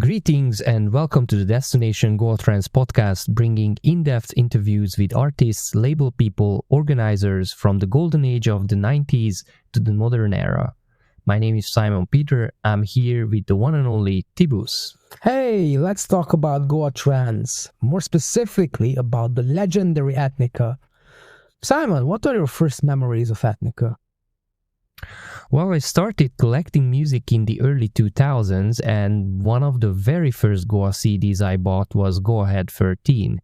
Greetings and welcome to the Destination Goa Trance podcast, bringing in-depth interviews with artists, label people, organizers from the golden age of the 90s to the modern era. My name is Simon Peter. I'm here with the one and only Tibus. Hey, let's talk about Goa Trance, more specifically about the legendary Ethnica. Simon, what are your first memories of Ethnica? Well, I started collecting music in the early 2000s, and one of the very first Goa CDs I bought was Go Ahead 13.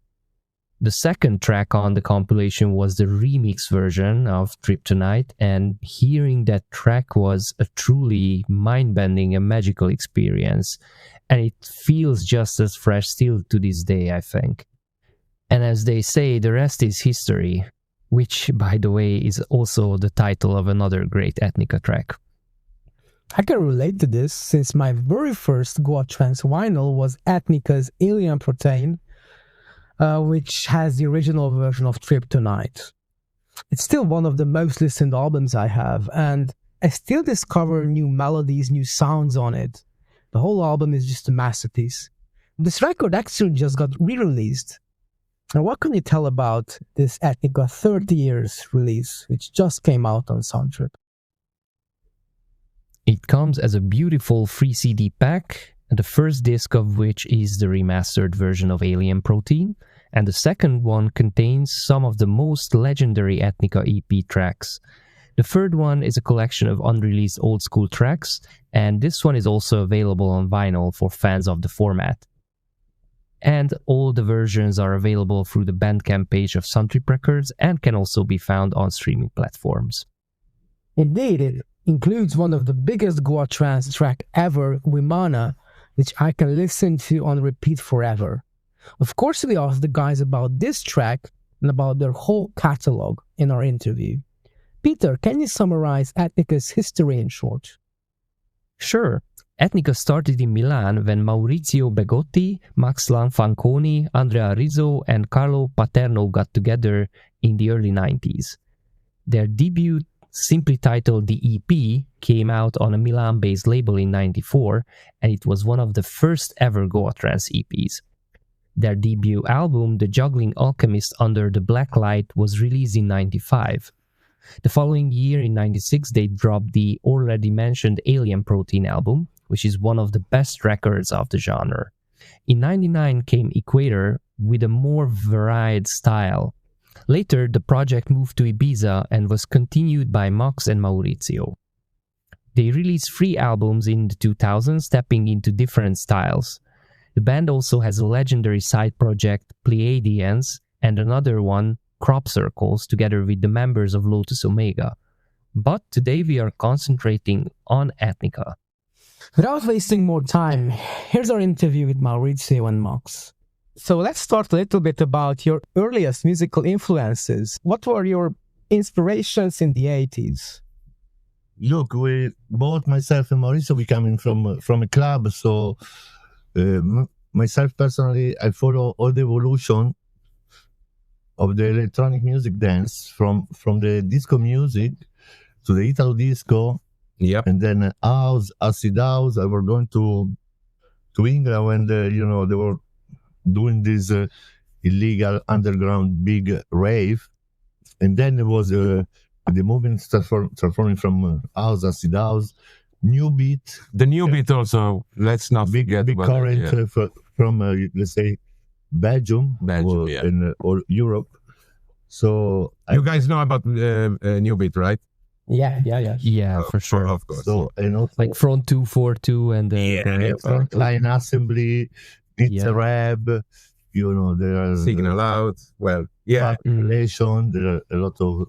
The second track on the compilation was the remix version of Trip Tonight, and hearing that track was a truly mind-bending and magical experience, and it feels just as fresh still to this day, I think. And as they say, the rest is history, which, by the way, is also the title of another great Ethnica track. I can relate to this since my very first Goa Trance vinyl was Ethnica's Alien Protein, which has the original version of Trip Tonight. It's still one of the most listened albums I have, and I still discover new melodies, new sounds on it. The whole album is just a masterpiece. This record actually just got re-released. And what can you tell about this Ethnica 30 years release, which just came out on Soundtrip? It comes as a beautiful free CD pack, the first disc of which is the remastered version of Alien Protein, and the second one contains some of the most legendary Ethnica EP tracks. The third one is a collection of unreleased old school tracks, and this one is also available on vinyl for fans of the format. And all the versions are available through the Bandcamp page of Soundtrip Records and can also be found on streaming platforms. Indeed, it includes one of the biggest Goa Trance track ever, Vimana, which I can listen to on repeat forever. Of course, we asked the guys about this track and about their whole catalog in our interview. Peter, can you summarize Ethnica's history in short? Sure. Ethnica started in Milan when Maurizio Begotti, Max Lanfanconi, Andrea Rizzo and Carlo Paterno got together in the early 90s. Their debut, simply titled The EP, came out on a Milan-based label in 94, and it was one of the first ever Goa Trance EPs. Their debut album, The Juggling Alchemist Under the Black Light, was released in 95. The following year, in 96, they dropped the already mentioned Alien Protein album, which is one of the best records of the genre. In 99 came Equator with a more varied style. Later, the project moved to Ibiza and was continued by Max and Maurizio. They released 3 albums in the 2000s, stepping into different styles. The band also has a legendary side project, Pleiadians, and another one, Crop Circles, together with the members of Lotus Omega. But today we are concentrating on Ethnica. Without wasting more time, here's our interview with Maurizio and Max. So let's start a little bit about your earliest musical influences. What were your inspirations in the 80s? Look, we both myself and Maurizio, we coming from a club, so myself personally, I follow all the evolution of the electronic music dance from the disco music to the Italo disco. Yep. And then house, acid house. I were going to England when they were doing this illegal underground big rave, and then there was the movement transforming from house, acid house, new beat. The new beat also. Let's not forget big current from let's say Belgium yeah. Or Europe. So you guys know about new beat, right? Yeah, for sure. Of course. So, and also, like Front 242 and Line Assembly, it's a rap, there are Signal Out. Well, yeah. Relation, there are a lot of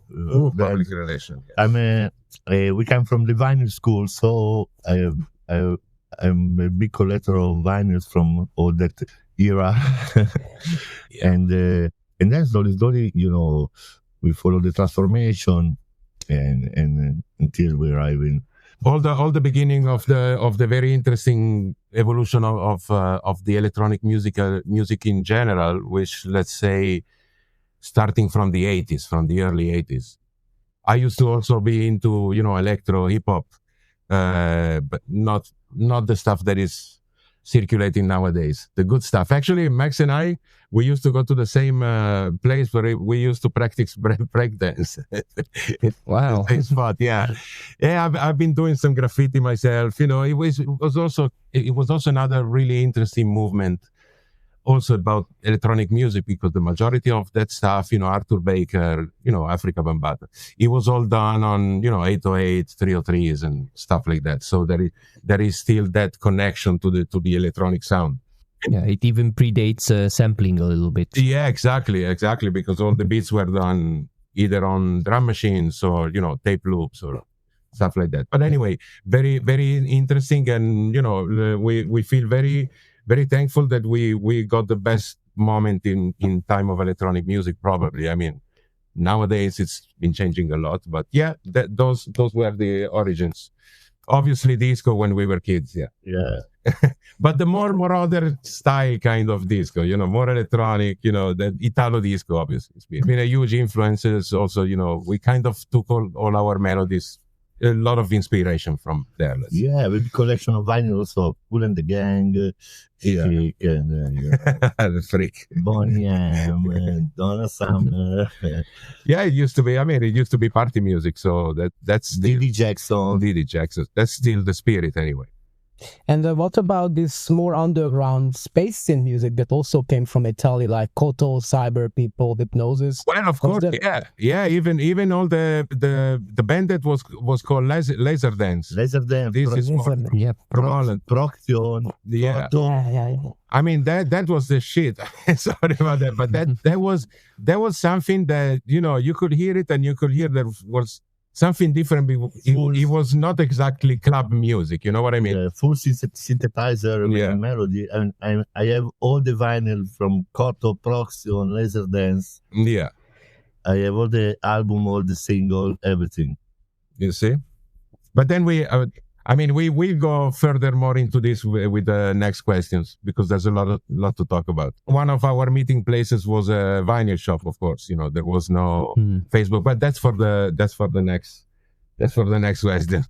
public relation. Yes. We come from the vinyl school, so I'm a big collector of vinyls from all that era. Yeah. And then slowly, we follow the transformation. And until we arrive in all the beginning of the very interesting evolution of the electronic music in general, which, let's say, starting from the early 80s. I used to also be into electro hip hop, but not the stuff that is circulating nowadays. The good stuff. Actually, Max and I, we used to go to the same place where we used to practice breakdance. Wow. Same spot, yeah. Yeah, I've been doing some graffiti myself. You know, it was also another really interesting movement. Also about electronic music, because the majority of that stuff, you know, Arthur Baker, you know, Africa Bambaataa, it was all done on, you know, 808, 303s and stuff like that. So there is still that connection to the electronic sound. Yeah, it even predates sampling a little bit. Yeah, exactly, because all the beats were done either on drum machines or, you know, tape loops or stuff like that. But anyway, very, very interesting, and you know, we feel very, very thankful that we got the best moment in time of electronic music, probably. I mean, nowadays it's been changing a lot, but yeah, those were the origins. Obviously disco when we were kids, yeah. But the more other style kind of disco, you know, more electronic, you know, the Italo disco, obviously. It's been a huge influences. Also, you know, we kind of took all our melodies, a lot of inspiration from there. Yeah, with the collection of vinyls of Kool and the Gang, Chic, and The Freak, Boney M, Donna Summer, yeah, it used to be. I mean, it used to be party music, so that's still Didi Jackson. That's still the spirit, anyway. And what about this more underground space scene music that also came from Italy, like Koto, Cyber People, Hypnosis? Well, of course, yeah. Even all the band that was called Laser Dance. Laser Dance. This is Yeah, from Holland. Proction. Yeah. Yeah. I mean that was the shit. Sorry about that, but that was something that, you know, you could hear it and you could hear there was something different. It was not exactly club music, you know what I mean? Full synthesizer with melody, and I have all the vinyl from Koto, Proction, Laser Dance. Yeah, I have all the album, all the single, everything. You see, but then we will go further more into this with the next questions, because there's a lot to talk about. One of our meeting places was a vinyl shop, of course. You know, there was no Facebook, but that's for the next question.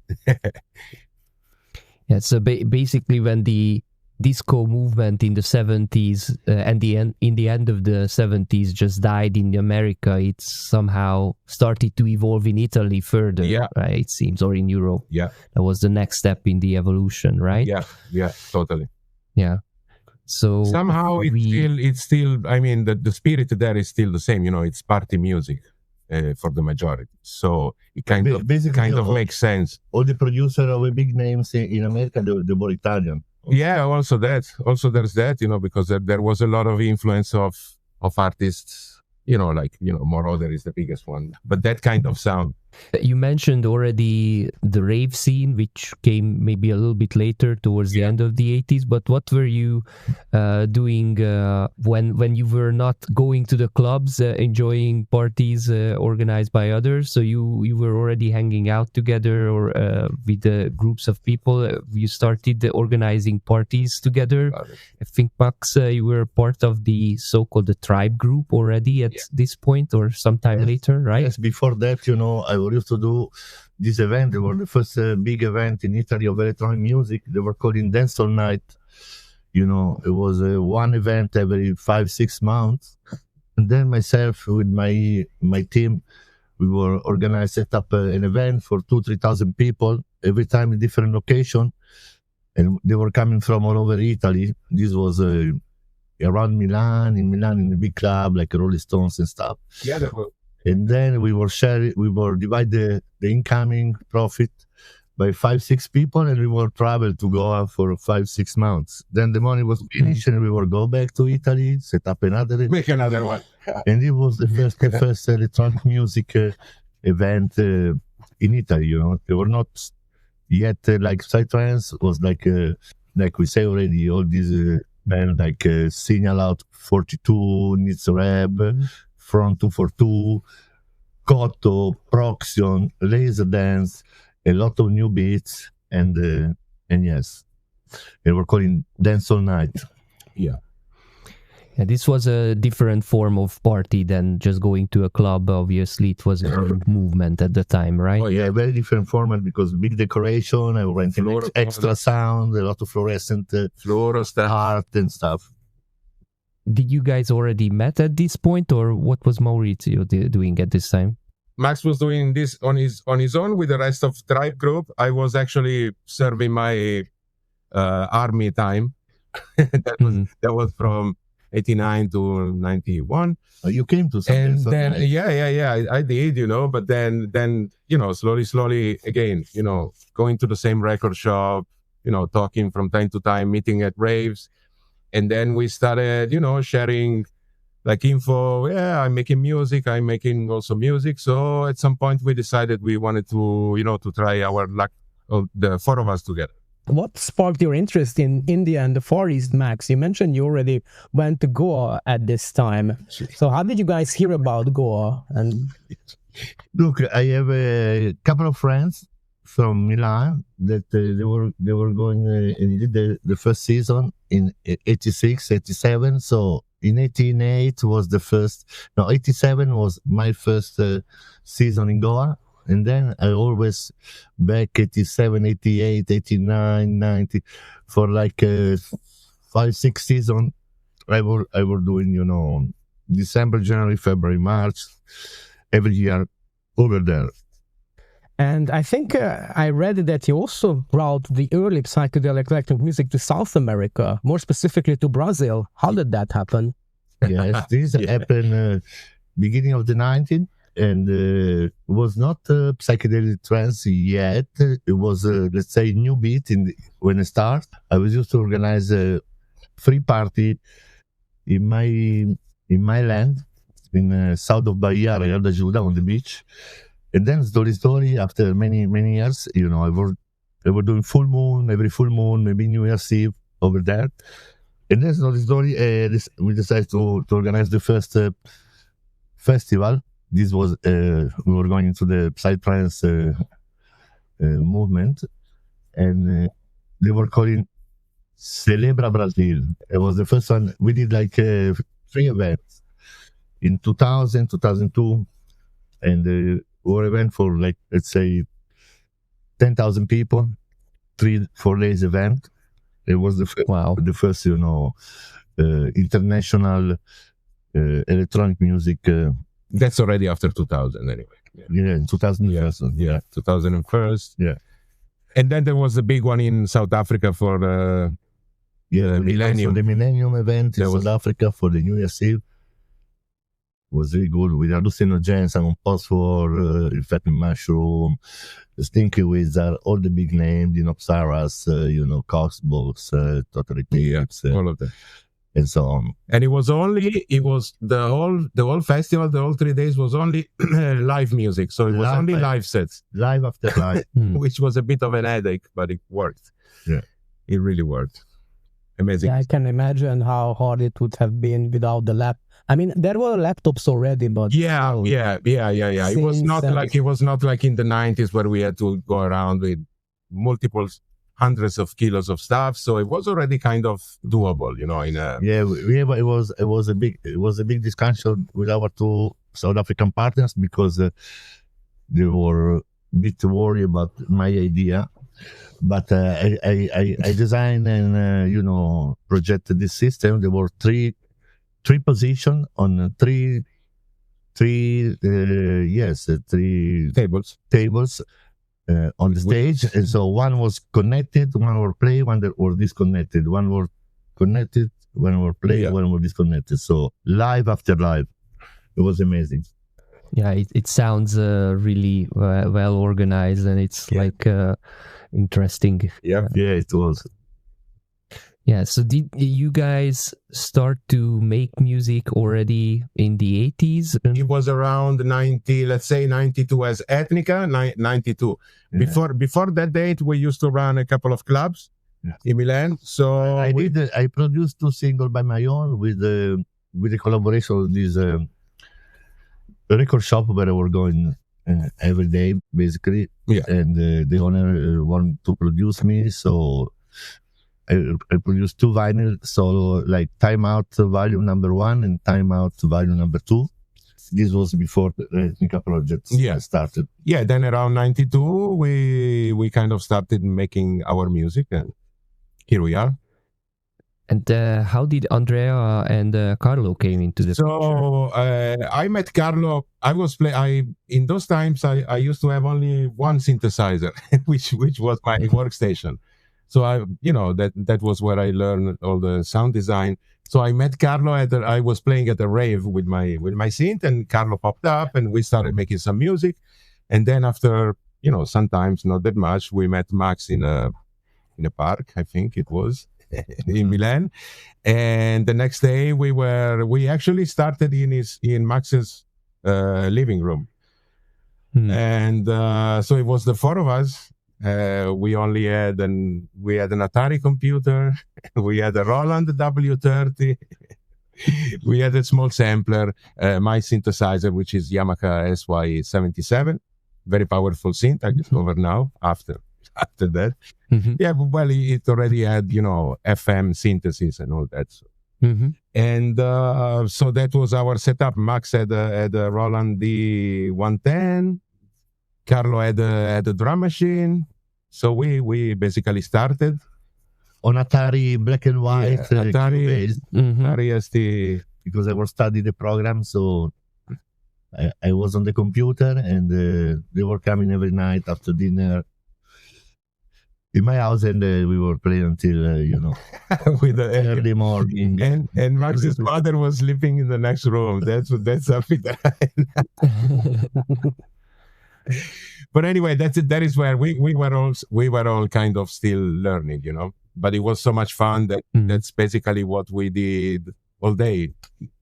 Yeah, so basically when the disco movement in the 70s and in the end of the 70s just died in America, it somehow started to evolve in Italy further, right, it seems, or in Europe. Yeah, that was the next step in the evolution, right? Yeah, totally. Yeah, so somehow it's still I mean, the spirit there is still the same, you know, it's party music for the majority, so it kind of makes sense. All the producers of the big names in America, they were Italian. Yeah, also there's that, you know, because there was a lot of influence of artists, you know, like, you know, Moroder is the biggest one, but that kind of sound. You mentioned already the rave scene, which came maybe a little bit later towards the end of the 80s, but what were you doing when you were not going to the clubs, enjoying parties organized by others? So you were already hanging out together or with groups of people. You started organizing parties together. I think, Max, you were part of the so-called the tribe group already at this point, or sometime later, right? Yes, before that, you know, I used to do this event. They were the first big event in Italy of electronic music. They were called Dancehall Night. You know, it was one event every 5-6 months. And then myself with my team, we were set up an event for 2,000-3,000 people, every time in different location. And they were coming from all over Italy. This was around Milan, in a big club like Rolling Stones and stuff. Yeah, that was. And then we were divide the incoming profit by 5-6 people, and we were travel to go out for 5-6 months. Then the money was finished, and we will go back to Italy, set up make another one. And it was the first electronic music event in Italy. You know, they were not yet like Psytrance was like we say already, all these bands like Signal Out 42, Nitro, Front 242, Koto, Proction, Laser Dance, a lot of new beats, and yes, they were calling Dancehall Night. Yeah. Yeah, this was a different form of party than just going to a club. Obviously, it was a movement at the time, right? Oh yeah, very different format because big decoration, I rented extra sound, a lot of fluorescent art and stuff. Did you guys already met at this point, or what was Maurizio doing at this time? Max was doing this on his own with the rest of Tribe group. I was actually serving my army time. that was from 89 to 91. Oh, you came to something. And so then nice. I did, but then slowly again, going to the same record shop, talking from time to time, meeting at raves. And then we started, sharing like info. Yeah, I'm making music. I'm making also music. So at some point we decided we wanted to, to try our luck, the four of us together. What sparked your interest in India and the Far East, Max? You mentioned you already went to Goa at this time. So how did you guys hear about Goa? And look, I have a couple of friends from Milan that they were going and did the first season in 86, 87. So in 88 was the first. No, 87 was my first season in Goa. And then I always back 87, 88, 89, 90 for like 5-6 seasons. I was doing, December, January, February, March, every year over there. And I think I read that you also brought the early psychedelic electronic music to South America, more specifically to Brazil. How did that happen? Yes, this happened beginning of the 19th. And it was not psychedelic trance yet. It was, let's say, new beat when I start. I was used to organize a free party in my land, in south of Bahia, Real da Ajuda, on the beach. And then slowly, after many years, I was doing full moon, every full moon, maybe New Year's Eve over there. And then slowly, we decided to organize the first festival. This was, we were going into the psytrance movement, and they were calling Celebra Brazil. It was the first one. We did like 3 events in 2000, 2002, and one event for like, let's say, 10,000 people, 3-4 days event. It was the first, international electronic music. That's already after 2000 anyway. Yeah, in 2001. Yeah, 2001. Yeah. And then there was a big one in South Africa for the Millennium. For the Millennium event in South Africa for the New Year's Eve. Was really good with hallucinogens, and phosphor, infected mushroom, the Stinky Wizard, all the big names, Psaras, Coxbox, Totally Tips, all of them. And so on. And it was the whole festival, the whole 3 days was only live music. So it was only live sets. Live after live. Which was a bit of an headache, but it worked. Yeah. It really worked. Amazing. Yeah, I can imagine how hard it would have been without the lap. I mean, there were laptops already, but yeah. It was not like in the 90s where we had to go around with multiple hundreds of kilos of stuff, so it was already kind of doable, it was a big discussion with our 2 South African partners because they were a bit worried about my idea, but I designed and projected this system. There were three positions on three tables on the stage, and so one was connected, one were play, one that were disconnected, one were connected, one were play, one were disconnected. So live after live, it was amazing. Yeah, it sounds really well organized, and it's like interesting. Yeah, it was. Yeah, so did you guys start to make music already in the 80s? It was around 90, let's say 92 as Ethnica, 92. Yeah. Before that date, we used to run a couple of clubs in Milan. So I produced 2 singles by my own with the collaboration of this record shop where I was going every day, basically. Yeah. And the owner wanted to produce me, so I produced 2 vinyl, so like Time Out Volume number 1 and Time Out Volume number 2. This was before the Ethnica project started. Yeah, then around 92, we kind of started making our music, and here we are. And how did Andrea and Carlo came into the picture? So I met Carlo. In those times I used to have only one synthesizer, which was my workstation. So that was where I learned all the sound design. So I met Carlo I was playing at a rave with my synth, and Carlo popped up, and we started making some music. And then after sometimes not that much, we met Max in a park, I think it was. In Milan, and the next day we actually started in Max's living room, and so it was the 4 of us. We had an Atari computer, we had a Roland W30, we had a small sampler, my synthesizer, which is Yamaha SY77, very powerful synth. I discover now after that. Yeah, well, it already had FM synthesis and all that. So. And so that was our setup. Max had a Roland D110. Carlo had a drum machine. So we basically started on Atari black and white. Atari ST. Because I was studying the program, so I was on the computer, and they were coming every night after dinner in my house, and we were playing until with the early morning. And Max's mother was sleeping in the next room. That's something that But anyway, that is where we were all kind of still learning, But it was so much fun that that's basically what we did all day.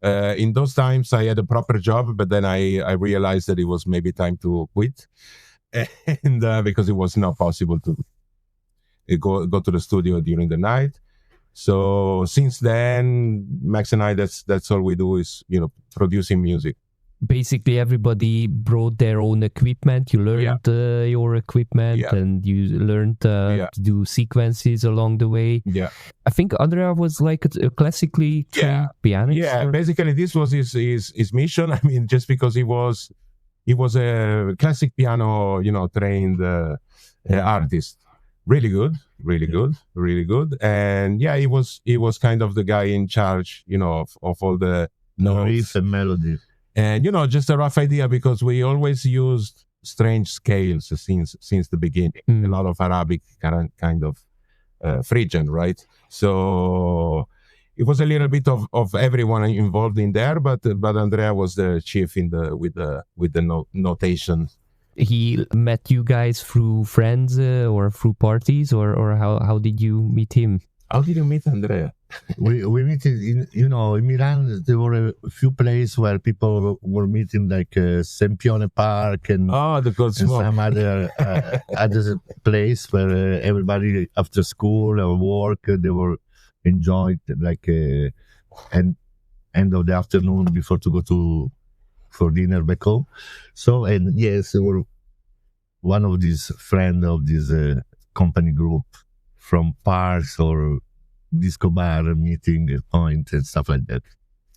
In those times, I had a proper job, but then I realized that it was maybe time to quit, and because it was not possible to go to the studio during the night. So since then, Max and I, that's all we do is producing music. Basically, everybody brought their own equipment. You learned your equipment, and you learned to do sequences along the way. Yeah, I think Andrea was like a classically trained pianist. Yeah, basically this was his mission. I mean, just because he was a classic piano, trained artist. Really good. And yeah, he was kind of the guy in charge, of all the riff and melody. And just a rough idea, because we always used strange scales since the beginning. A lot of Arabic kind of Phrygian, right? So it was a little bit of everyone involved in there, but Andrea was the chief with the notation. He met you guys through friends or through parties, or how did you meet him? How did you meet Andrea? we met in Milan. There were a few places where people were meeting, like Sempione Park and some other place where everybody after school or work they were enjoying like end of the afternoon before to go for dinner back home. So, and yes, we were one of these friends of this company group from parks or disco bar meeting point and stuff like that.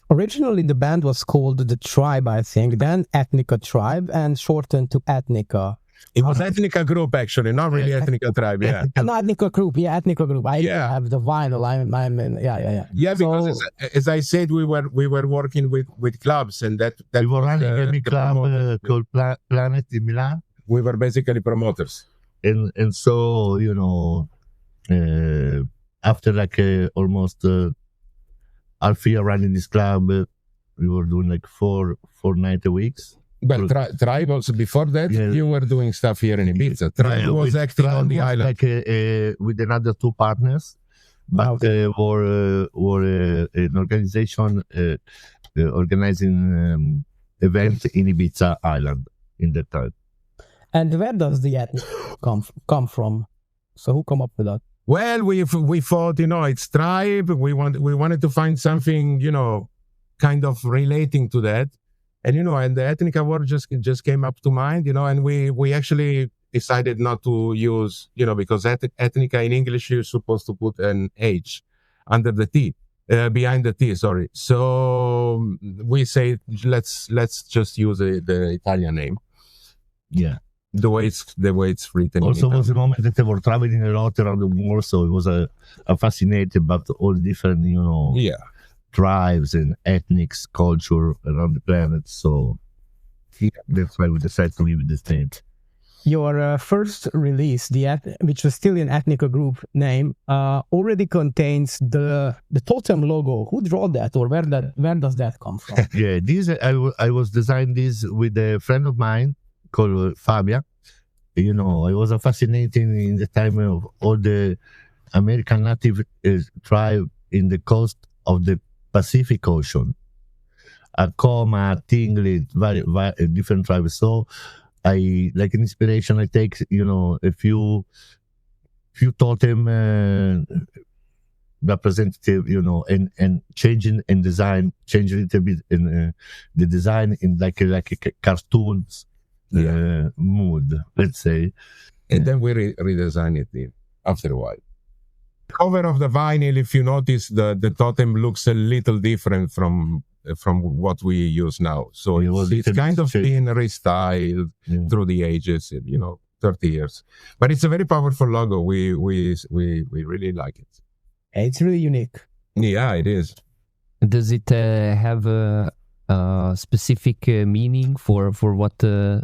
Originally, the band was called The Tribe, I think, then Ethnica Tribe, and shortened to Ethnica. It was Ethnica Group, actually, not really Ethnica Tribe, yeah. No, Ethnica Group, Ethnica Group. I have the vinyl. I'm in, yeah. Yeah, because as I said, we were working with clubs, and that we were running a club called Planet in Milan. We were basically promoters, and so after like almost half year running this club, we were doing like four nights a week. But Tribe also, before that, you were doing stuff here in Ibiza. Tribe was acting on the island. Like with another 2 partners, but were an organization organizing event in Ibiza Island in that time. And where does the ethnic come from? So who come up with that? Well, we thought, it's Tribe. We wanted to find something, kind of relating to that. And, and the Ethnica word just came up to mind, and we actually decided not to use, because Ethnica in English you're supposed to put an H under the T, behind the T. Sorry. So we say let's just use the Italian name. Yeah. The way it's written. Also, was a moment that they were traveling a lot around the world, so it was a fascinated about all different, tribes and ethnics, culture around the planet. So that's why we decided to leave the state. Your first release, which was still an Ethnica group name, already contains the totem logo. Who drew that, or where does that come from? Yeah, this I was designing this with a friend of mine called Fabia. I was fascinated in the time of all the American native tribe in the coast of the Pacific Ocean. Acoma, Tinglet, very different tribes. So I, like an inspiration, I take, a few totem representative, and changing and design, changing a little bit in the design in like a cartoons mood, let's say. And then we redesign it after a while. Cover of the vinyl, if you notice, the totem looks a little different from what we use now. So it's kind of been restyled through the ages, 30 years. But it's a very powerful logo. We really like it. It's really unique. Yeah, it is. Does it have a specific meaning for what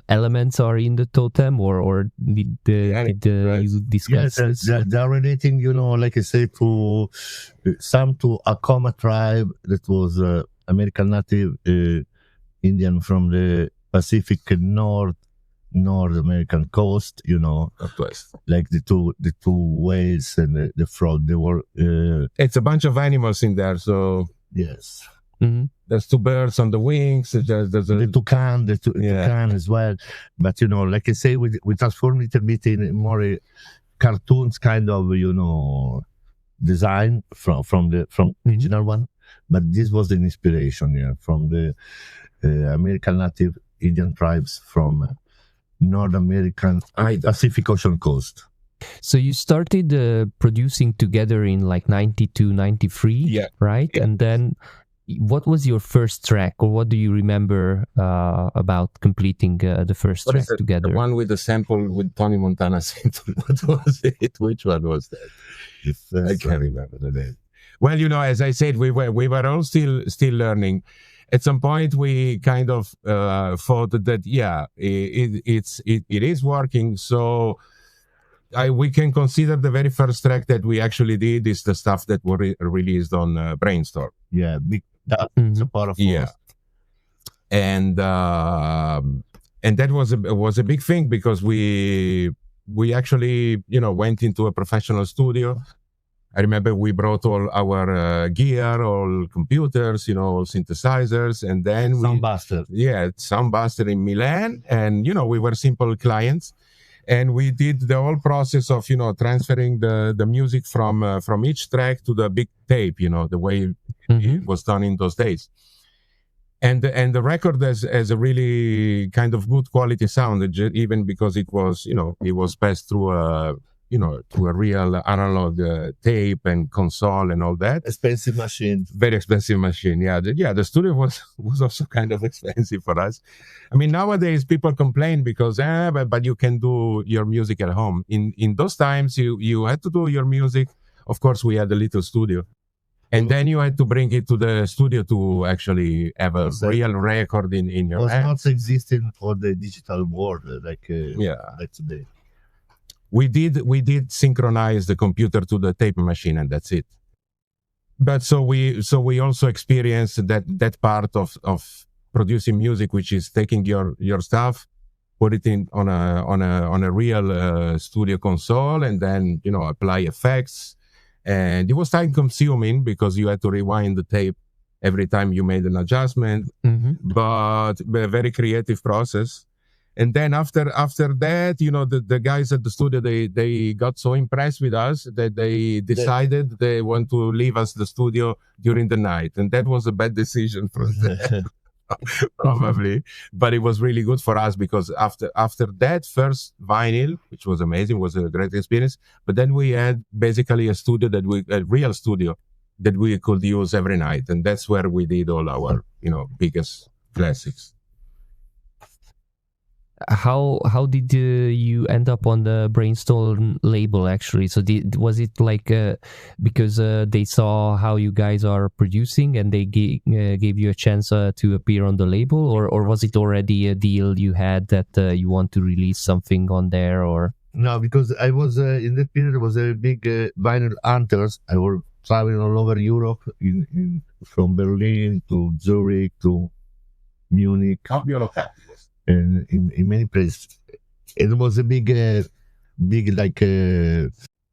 elements are in the totem, or did you discuss this? They are relating, like I say, to Acoma tribe that was American native Indian from the Pacific North American coast, Northwest. Like the two whales and the frog. They were. It's a bunch of animals in there, so yes. Mm-hmm. There's two birds on the wings. There's the toucan, toucan as well. But like I say, we transform it a bit in more cartoons kind of design from the original one. But this was an inspiration, from the American native Indian tribes from North American Pacific Ocean coast. So you started producing together in like 92, 93, right? Yeah. And then what was your first track, or what do you remember about completing the first track together? The one with the sample with Tony Montana sample. What was it? Which one was that? I can't remember the name. Well, as I said, we were all still learning. At some point, we kind of thought that it is working. So we can consider the very first track that we actually did is the stuff that were released on Brainstorm. Yeah, that's a part of us. And that was a big thing, because we actually went into a professional studio. I remember we brought all our gear, all computers, all synthesizers, and then Soundbuster in Milan, and we were simple clients, and we did the whole process of transferring the music from each track to the big tape, the way it was done in those days. And the record has a really kind of good quality sound, even because it was passed through a real analog tape and console and all that. Expensive machine. Very expensive machine, yeah. The studio was also kind of expensive for us. I mean, nowadays people complain because, but you can do your music at home. In those times, you had to do your music. Of course, we had a little studio. And then you had to bring it to the studio to actually have a real record in your hand. It was not existing for the digital world like today. We did synchronize the computer to the tape machine, and that's it. But so we also experienced that part of producing music, which is taking your stuff, put it in on a real studio console, and then apply effects. And it was time consuming because you had to rewind the tape every time you made an adjustment, but a very creative process. And then after that, the guys at the studio, they got so impressed with us that they decided they want to leave us the studio during the night. And that was a bad decision for them. probably. But it was really good for us because after that first vinyl, which was amazing, was a great experience. But then we had basically a real studio that we could use every night, and that's where we did all our biggest classics. How did you end up on the Brainstorm label actually? So was it like because they saw how you guys are producing and they gave you a chance to appear on the label, or was it already a deal you had that you want to release something on there? Or no, because I was in that period was a big vinyl hunters. I was traveling all over Europe, from Berlin to Zurich to Munich. And in many places, it was a big like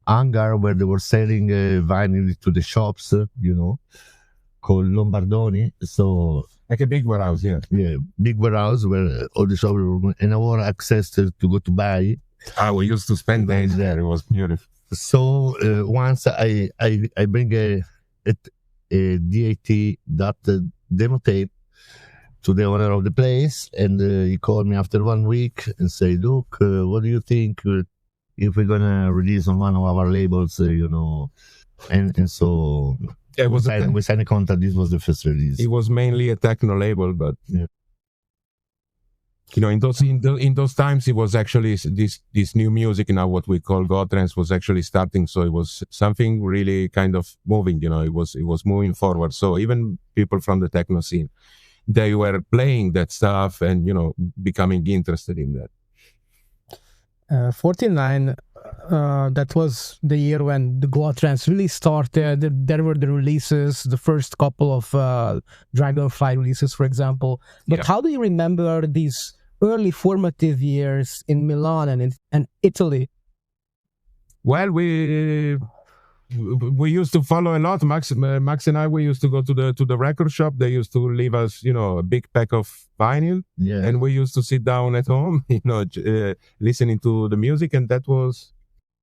hangar where they were selling vinyl to the shops, called Lombardoni. So like a big warehouse, yeah, big warehouse where all the shops were, and I had access to go to buy. We used to spend days there. It was beautiful. So once I bring a DAT demo tape to the owner of the place, and he called me after 1 week and said, "Look, what do you think if we're gonna release on one of our labels?" And so we signed a contract. This was the first release. It was mainly a techno label, but in those times, it was actually this new music now, what we call God trance, was actually starting. So it was something really kind of moving. It was moving forward. So even people from the techno scene, they were playing that stuff and becoming interested in that. 49, that was the year when the Goa trance really started. There were the releases, the first couple of Dragonfly releases, for example. But how do you remember these early formative years in Milan and Italy? Well, we used to follow a lot. Max and I, we used to go to the record shop. They used to leave us, a big pack of vinyl, and we used to sit down at home, listening to the music. And that was,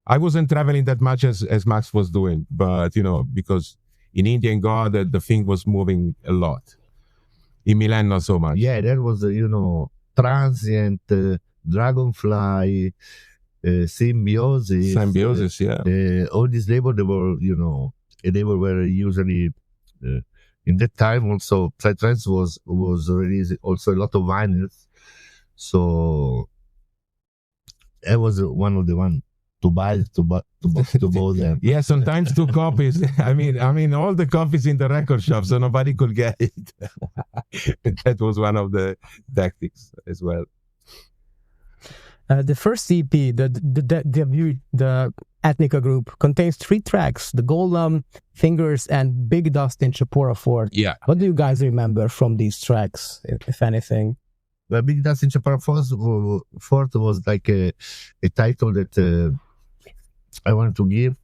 I wasn't traveling that much as Max was doing, but because in India and Goa, the thing was moving a lot. In Milan, not so much. Yeah, that was Transient, Dragonfly. Symbiosis, all these labels, they were usually in that time. Also, Psytrance was releasing also a lot of vinyls, so I was one of the ones to buy both them. Yeah, sometimes 2 copies. I mean, all the copies in the record shop, so nobody could get it. That was one of the tactics as well. The first EP, the debut, the Ethnica group, contains 3 tracks: The Golem, Fingers, and Big Dust in Chapora Fort. Yeah. What do you guys remember from these tracks, if anything? Well, Big Dust in Chapora Fort was like a title that I wanted to give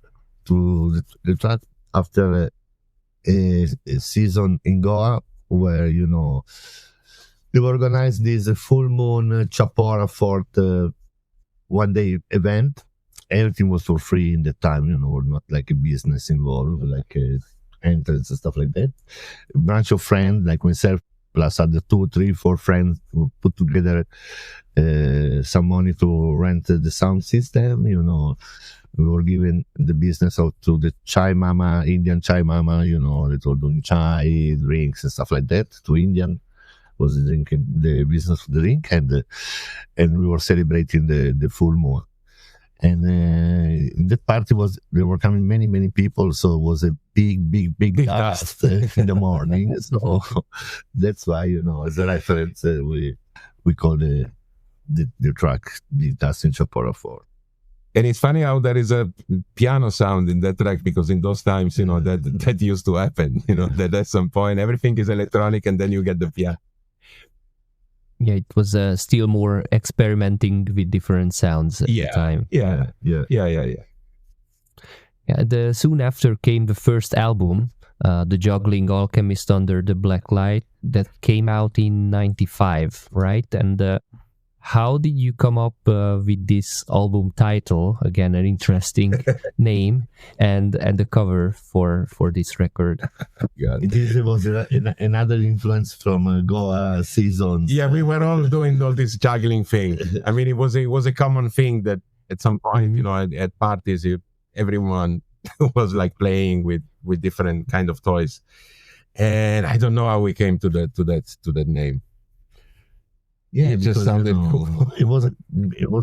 to the track after a season in Goa where, they organized this full moon Chapora Fort 1 day event. Everything was for free in the time, not like a business involved, like entrance and stuff like that. A bunch of friends like myself, plus other 2, 3, 4 friends, who put together some money to rent the sound system. We were giving the business out to the chai mama, Indian chai mama, that were doing chai, drinks and stuff like that to Indian. Was drinking the business of the drink, and we were celebrating the full moon. And that party there were coming many people, so it was a big dust in the morning. So that's why, as a reference, we call the track Big Dust in Chapora Fort. And it's funny how there is a piano sound in that track, because in those times, that used to happen. That at some point everything is electronic, and then you get the piano. Yeah, it was still more experimenting with different sounds at the time. Yeah. Soon after came the first album, The Juggling Alchemist Under the Black Light, that came out in 95, right? And how did you come up with this album title? Again, an interesting name, and the cover for this record. This was another influence from Goa seasons. Yeah, we were all doing all this juggling thing. I mean, it was a common thing that at some point, you know, at parties, everyone was like playing with different kind of toys. And I don't know how we came to that name. Yeah, it just sounded cool. It was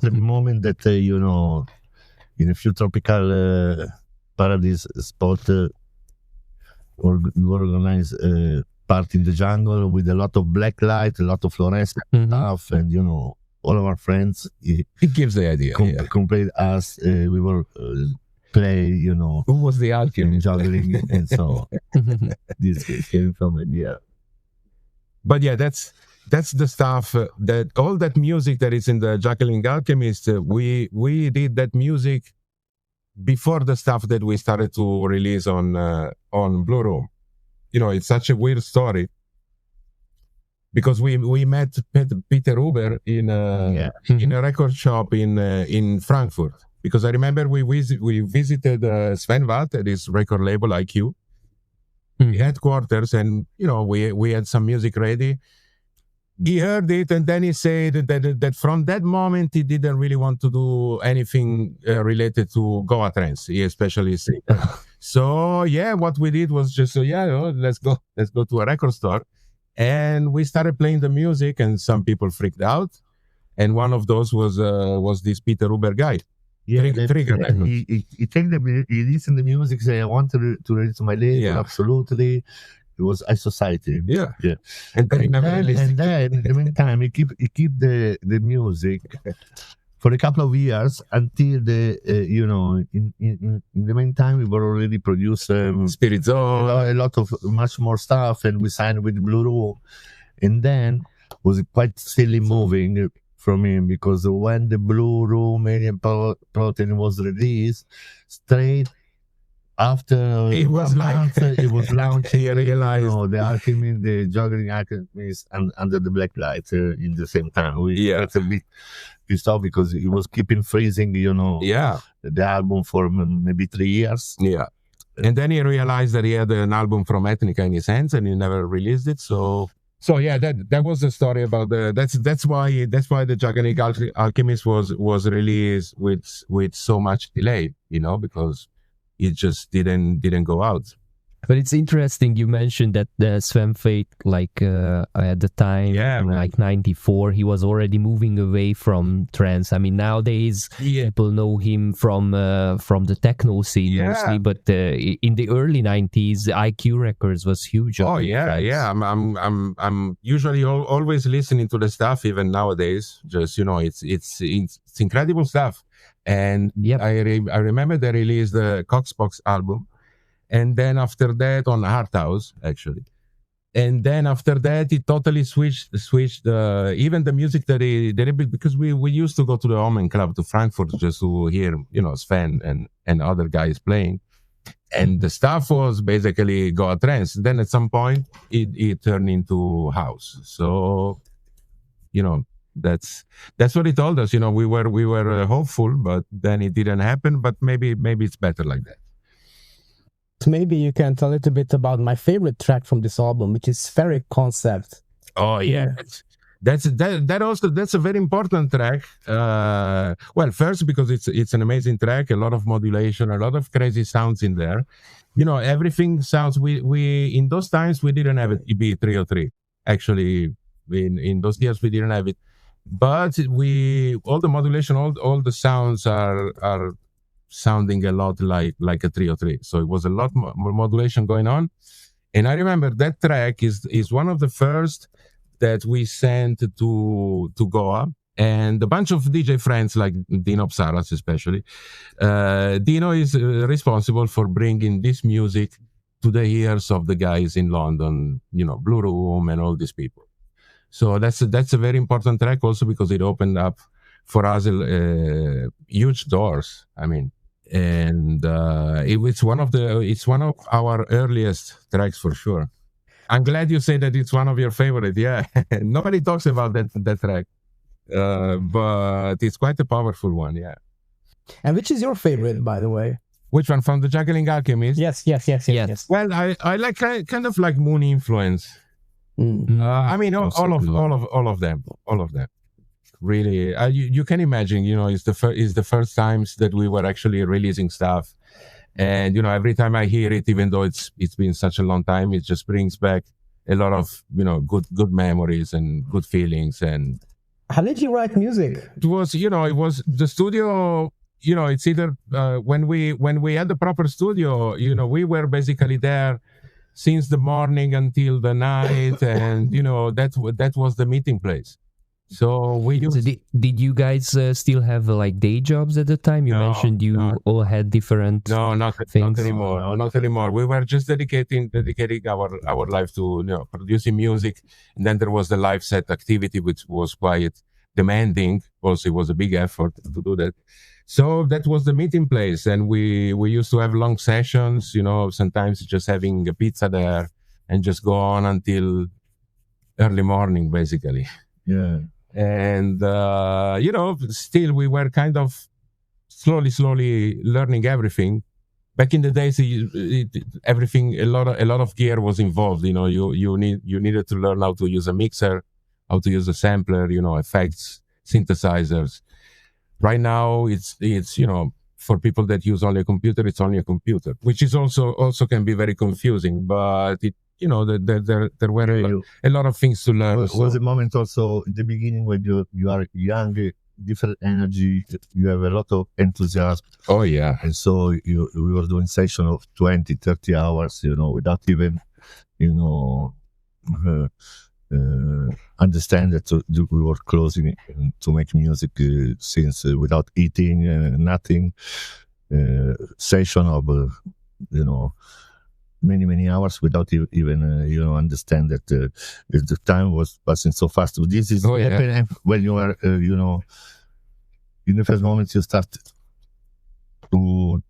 a moment that you know, in a few tropical paradise spot, we organized a party in the jungle with a lot of black light, a lot of fluorescent stuff, and you know, all of our friends. It gives the idea. Compared us, we were play, you know. Who was the alchemist? Juggling, and so this came from it. Yeah. But yeah, that's the stuff that all that music that is in the Juggling Alchemist. We did that music before the stuff that we started to release on Blue Room. You know, it's such a weird story because we met Peter Huber in a record shop in Frankfurt. Because I remember we visited Sven Watt at his record label IQ headquarters, and you know we had some music ready. He heard it, and then he said that from that moment he didn't really want to do anything related to Goa trance. He especially said. So yeah, what we did was just let's go to a record store, and we started playing the music, and some people freaked out, and one of those was this Peter Huber guy. Yeah, He listened to music, say I want to release my label. Yeah. Absolutely. It was a society. Yeah. And then in the meantime, he keep the music for a couple of years until the in the meantime we were already producing Spirit Zone, a lot of much more stuff, and we signed with Blue Room, and then was quite silly moving from him, because when the Blue Room Alien Protein was released, straight after it was launched, he realized, the Alchemist, the Juggling Alchemist, and under the black light in the same time. We got a bit pissed off because he was keeping freezing, the album for maybe 3 years. Yeah. And then he realized that he had an album from Ethnica in his hands, and he never released it. So yeah, that was the story about that's why the Juggling Alchemist was released with so much delay, because it just didn't go out. But it's interesting you mentioned that Sven Fate, at the time, like 94, he was already moving away from trance. I mean, nowadays people know him from the techno scene mostly, but in the early 90s, IQ Records was huge. Oh yeah. I'm usually always listening to the stuff even nowadays. Just it's incredible stuff. And I remember they released the Coxbox album. And then after that on Art House, actually. And then after that, it totally switched even the music that they did, because we used to go to the Omen Club to Frankfurt just to hear, Sven and other guys playing. And the stuff was basically Goa trance. Then at some point, it turned into house. So, that's what it told us. We were hopeful, but then it didn't happen. But maybe it's better like that. Maybe you can tell a little bit about my favorite track from this album, which is Spheric Concept. Oh yeah, that's a very important track. Well, first because it's an amazing track, a lot of modulation, a lot of crazy sounds in there. Everything sounds. We in those times we didn't have it EB 303. Actually, in those years we didn't have it, but all the modulation, all the sounds are sounding a lot like a 303. So it was a lot more modulation going on. And I remember that track is one of the first that we sent to Goa, and a bunch of DJ friends like Dino Psaras especially. Dino is responsible for bringing this music to the ears of the guys in London, Blue Room and all these people. So that's a very important track also because it opened up for us huge doors. I mean, and it's one of our earliest tracks for sure. I'm glad you say that it's one of your favorite. Yeah, nobody talks about that track. but it's quite a powerful one, yeah. And which is your favorite, by the way? Which one, from the Juggling Alchemist? Yes. Well, I like kind of like Moon influence. I mean, all of them. Really, you can imagine. It's the first times that we were actually releasing stuff, and every time I hear it, even though it's been such a long time, it just brings back a lot of good memories and good feelings. And how did you write music? it was the studio. It's either when we had the proper studio, we were basically there since the morning until the night, and that was the meeting place. So did you guys still have like day jobs at the time? You mentioned you all had different things. Not anymore. No, not anymore. We were just dedicating our life to producing music, and then there was the live set activity, which was quite demanding. Also, it was a big effort to do that. So that was the meeting place, and we used to have long sessions. Sometimes just having a pizza there and just go on until early morning, basically. Yeah. And still we were kind of slowly learning everything. Back in the days, everything, a lot of gear was involved. You needed to learn how to use a mixer, how to use a sampler, effects, synthesizers. Right now, it's for people that use only a computer, it's only a computer, which is also can be very confusing. But there were a lot of things to learn. Was a moment also in the beginning when you are young, different energy, you have a lot of enthusiasm. Oh yeah. And so we were doing session of 20, 30 hours, without even, understand that we were closing to make music since without eating, nothing, session of, many hours without even understand that the time was passing so fast. This is happening when you are in the first moments you start to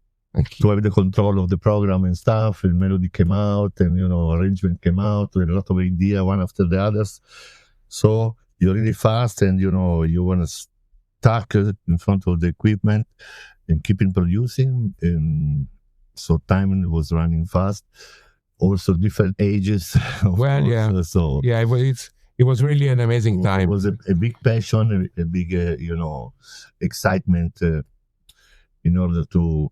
have the control of the program and stuff, and melody came out, and arrangement came out with a lot of idea one after the others. So you're really fast, and you want to stuck in front of the equipment and keeping producing, and so time was running fast. Also different ages. Well, course. yeah. So yeah, it was really an amazing time. It was a big passion, a big excitement in order to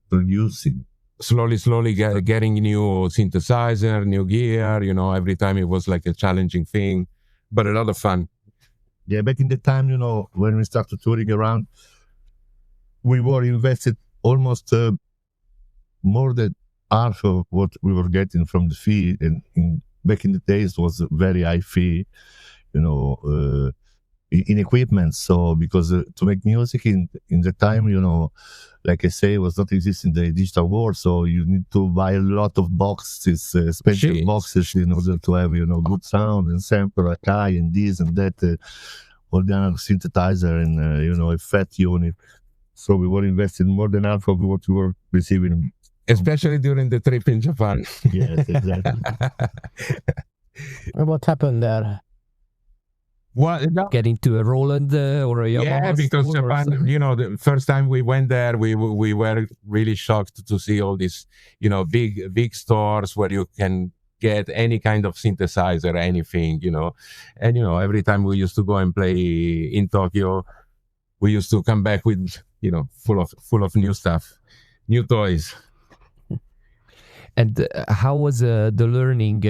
producing. Slowly getting new synthesizer, new gear. Every time it was like a challenging thing, but a lot of fun. Yeah, back in the time, when we started touring around, we were invested almost more than half of what we were getting from the fee, and back in the days was a very high fee, in equipment. So because to make music in the time, like I say, was not existing the digital world. So you need to buy a lot of boxes, expensive boxes, in order to have good sound and sample, Akai and this and that, all the other synthesizer and a fat unit. So we were investing more than half of what we were receiving. Especially during the trip in Japan. Yes, exactly. What happened there? Get into a Roland or a Yamaha? Yeah, because Japan, the first time we went there, we were really shocked to see all these, big stores where you can get any kind of synthesizer, anything, and every time we used to go and play in Tokyo, we used to come back with full of new stuff, new toys. And how was the learning?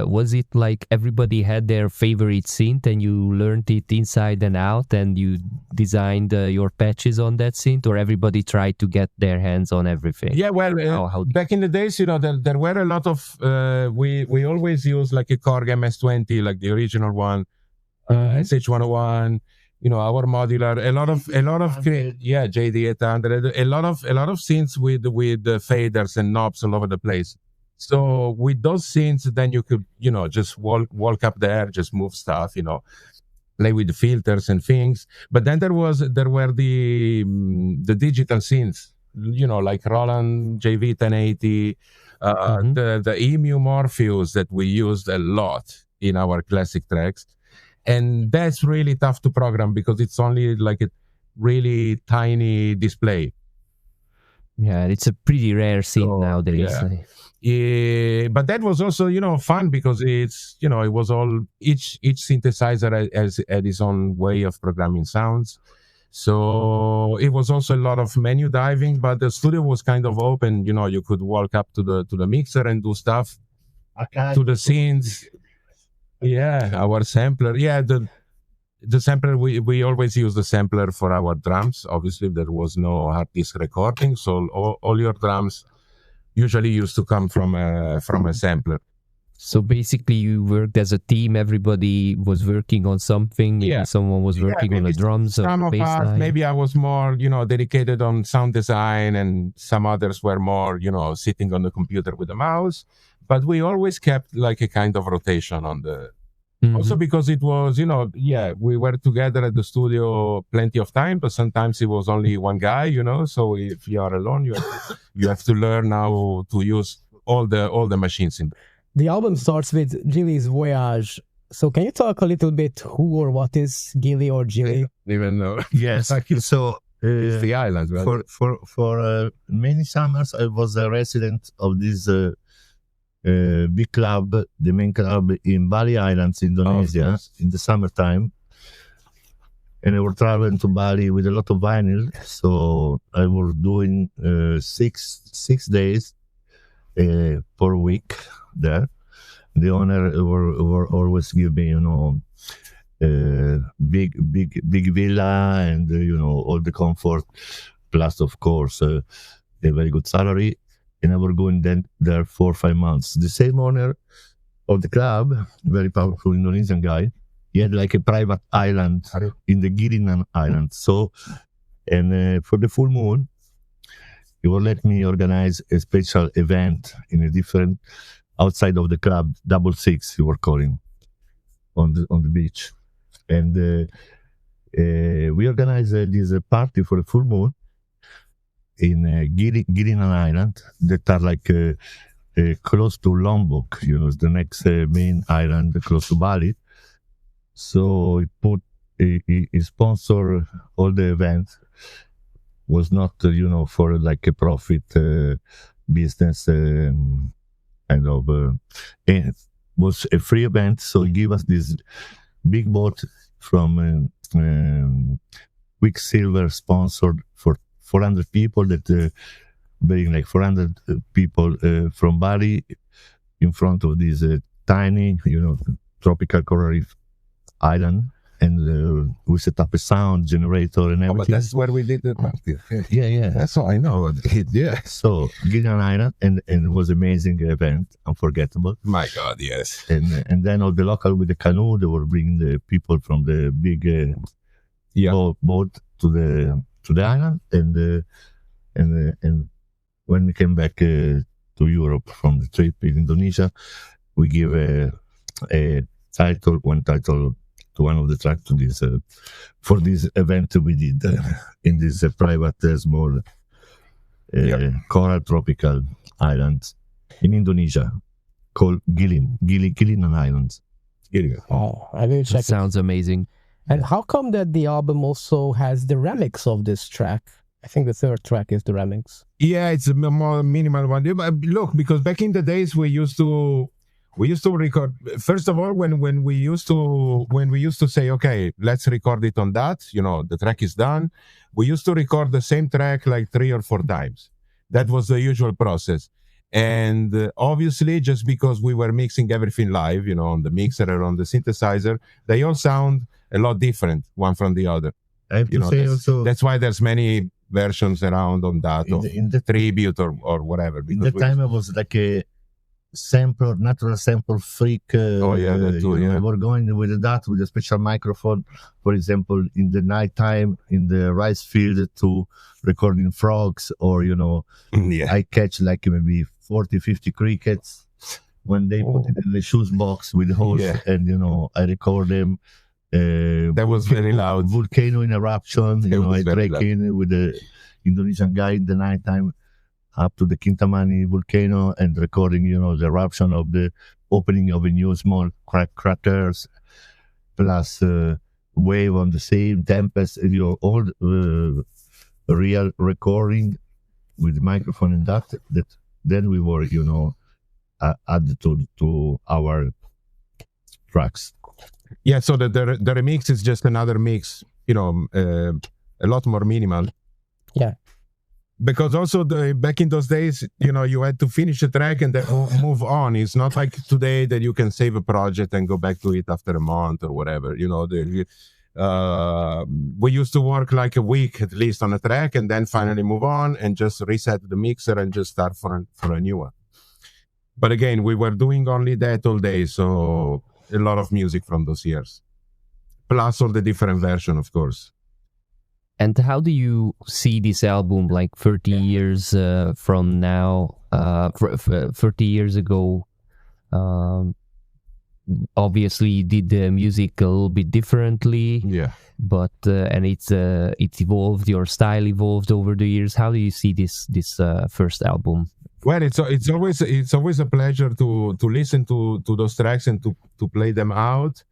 Was it like everybody had their favorite synth and you learned it inside and out and you designed your patches on that synth, or everybody tried to get their hands on everything? Yeah, well, back in the days, there were a lot of, we always used like a Korg MS-20, like the original one, SH-101, our modular, a lot of JD800, a lot of synths with faders and knobs all over the place. So with those synths, then you could just walk up there, just move stuff, play with the filters and things. But then there were the digital synths, like Roland JV 1080, the EMU Morpheus that we used a lot in our classic tracks. And that's really tough to program because it's only like a really tiny display. Yeah, it's a pretty rare scene So, nowadays. yeah. But that was also, fun because it's, it was all each synthesizer has had its own way of programming sounds. So it was also a lot of menu diving, but the studio was kind of open. You could walk up to the mixer and do stuff to the scenes. Yeah, our sampler. Yeah, the sampler, we always use the sampler for our drums. Obviously, there was no hard disk recording, so all your drums usually used to come from a sampler. So basically, you worked as a team. Everybody was working on something. Maybe Yeah. someone was working on the drums or Some the of bass us, line. maybe I was more, dedicated on sound design, and some others were more, sitting on the computer with a mouse. But we always kept like a kind of rotation on the. Mhm. Also because it was, we were together at the studio plenty of time, but sometimes it was only one guy, So if you are alone, you have to learn how to use all the machines in. The album starts with Gili's Voyage. So can you talk a little bit who or what is Gili or Gili? Even though Yes. So it's the island, right? for many summers, I was a resident of this big club, the main club in Bali Islands, Indonesia, in the summertime. And I was traveling to Bali with a lot of vinyl. So I was doing 6 days per week there. The owner were always give me, big villa and all the comfort, plus of course a very good salary. And I was going then there 4 or 5 months. The same owner of the club, very powerful Indonesian guy, he had like a private island in the Gili Island. So, and for the full moon, he will let me organize a special event in a different outside of the club, 66 we were calling, on the beach. And we organized this party for the full moon in Gili Island that are like close to Lombok, the next main island close to Bali. So he sponsored all the events. Was not, for like a profit business kind of. It was a free event, so he gave us this big boat from Quicksilver, sponsored for 400 people that bring like 400 people from Bali in front of this tiny, tropical coral reef island. And we set up a sound generator and everything. But that's where we did the party. Yeah. That's all I know. Yeah. So Gili Island, and it was amazing event, unforgettable. My God, yes. And then all the local with the canoe, they were bringing the people from the big boat to the island, and when we came back to Europe from the trip in Indonesia, we give one title to one of the tracks to this for this event we did in this private small coral tropical island in Indonesia called Gili Islands. Oh, I will check That it. sounds amazing. And how come that the album also has the remix of this track? I think the third track is the remix. Yeah, it's a more minimal one. But look, because back in the days we used to record. First of all, when we used to say, okay, let's record it on that. The track is done. We used to record the same track like 3 or 4 times. That was the usual process. And obviously, just because we were mixing everything live, on the mixer or on the synthesizer, they all sound a lot different one from the other. I have to say also That's why there's many versions around on that, in the tribute or whatever. in the time I was like a natural sample freak. That too, yeah. We were going with that with a special microphone, for example, in the nighttime in the rice field to recording frogs, or I catch like maybe 40-50 crickets when they put it in the shoes box with the hose, and I record them. That was very loud. Volcano in eruption. I very break in with the Indonesian guy in the nighttime up to the Kintamani volcano and recording, the eruption of the opening of a new small craters. plus wave on the same, tempest, all real recording with the microphone and that then we were, added to our tracks. Yeah, so the remix is just another mix, a lot more minimal. Yeah. Because also back in those days, you had to finish a track and then move on. It's not like today that you can save a project and go back to it after a month or whatever. We used to work like a week at least on a track and then finally move on and just reset the mixer and just start for a new one. But again, we were doing only that all day, so a lot of music from those years. Plus all the different versions, of course. And how do you see this album like 30 years from now, 30 years ago? Obviously you did the music a little bit differently. Yeah. But and it's evolved, your style evolved over the years. How do you see this first album? Well, it's always a pleasure to listen to those tracks and to play them out.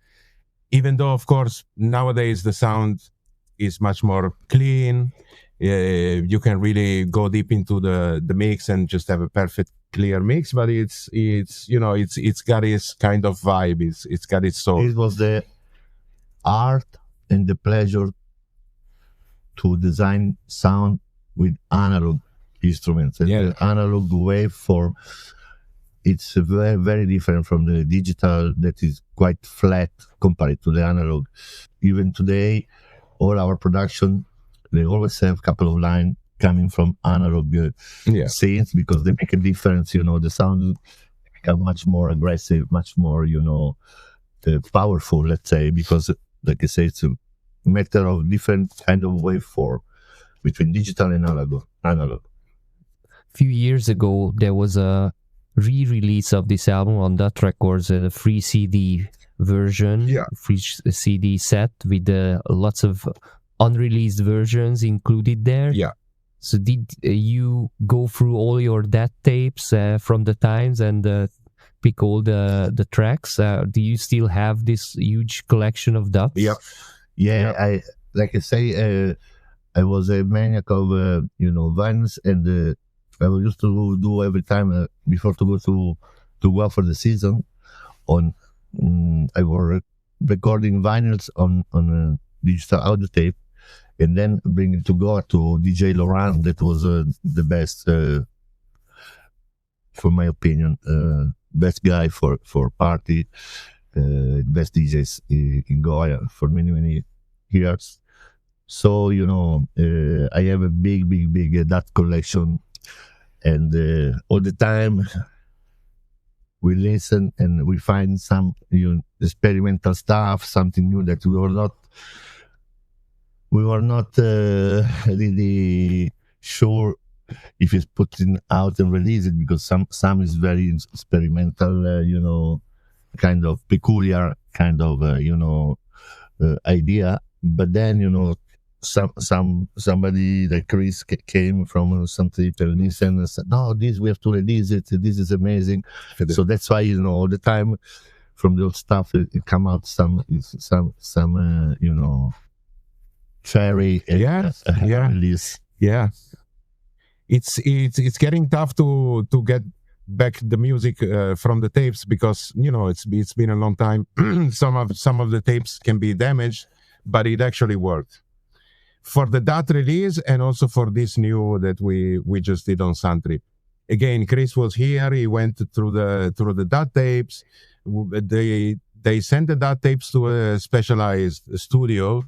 Even though, of course, nowadays the sound is much more clean. You can really go deep into the mix and just have a perfect clear mix. But it's got its kind of vibe. It's got its soul. It was the art and the pleasure to design sound with analog instruments. And the analog waveform, it's very, very different from the digital that is quite flat compared to the analog. Even today, all our production, they always have a couple of lines coming from analog scenes because they make a difference. The sound become much more aggressive, much more, powerful, let's say, because, like I say, it's a matter of different kind of waveform between digital and analog. A few years ago, there was a re-release of this album on Dot Records, a free CD version, free CD set with lots of unreleased versions included there. Yeah. So did you go through all your DAT tapes from the times and pick all the tracks? Do you still have this huge collection of DATs? Yep. Yeah, I like I say, I was a maniac of vinyls, and I used to do every time before to go out for the season. I was recording vinyls on a digital audio tape, and then bring it to go to DJ Laurent. That was the best, for my opinion, best guy for party, best DJs in Goa for many years. So I have a big that collection, and all the time we listen and we find some experimental stuff, something new that we were not really sure if it's putting out and release it, because some is very experimental, kind of peculiar kind of idea. But then somebody like Chris came from some trip and listened and said, no, we have to release it, this is amazing. So that's why all the time from the old stuff it come out some cherry release. Yeah, it's getting tough to get back the music from the tapes, because it's been a long time. some of the tapes can be damaged, but it actually worked for the DAT release and also for this new that we just did on Suntrip. Again, Chris was here. He went through the DAT tapes. They sent the DAT tapes to a specialized studio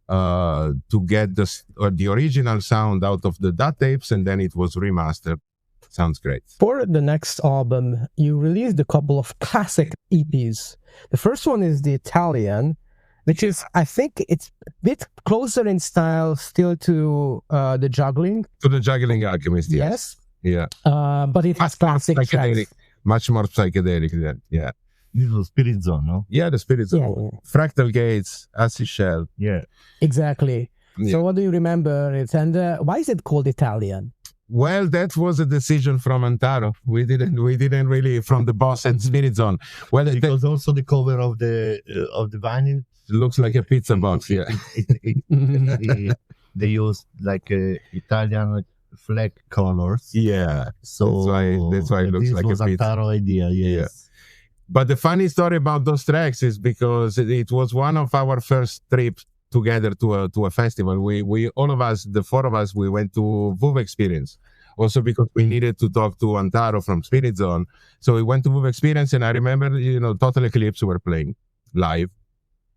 to get the original sound out of the DAT tapes, and then it was remastered. Sounds great. For the next album, you released a couple of classic EPs. The first one is the Italian, which is, I think it's a bit closer in style still to the Juggling. To the Juggling Alchemist, yes. Yeah. But it has classic tracks. Much more psychedelic than, yeah. This was Spirit Zone, no? Yeah, the Spirit Zone. Yeah. Fractal Gates, Acid Shell. Yeah. Exactly. Yeah. So what do you remember it? And why is it called Italian? Well, that was a decision from Antaro. We didn't really from the boss at Spirit Zone. Well, because also the cover of the vinyl looks like a pizza box. Yeah, they use like Italian flag colors. Yeah, so that's why it looks like a pizza. Antaro idea. Yes. Yeah. But the funny story about those tracks is because it was one of our first trips together to a festival. We all of us, the four of us, we went to VUV Experience. Also because we needed to talk to Antaro from Spirit Zone. So we went to VUV Experience, and I remember, Total Eclipse were playing live.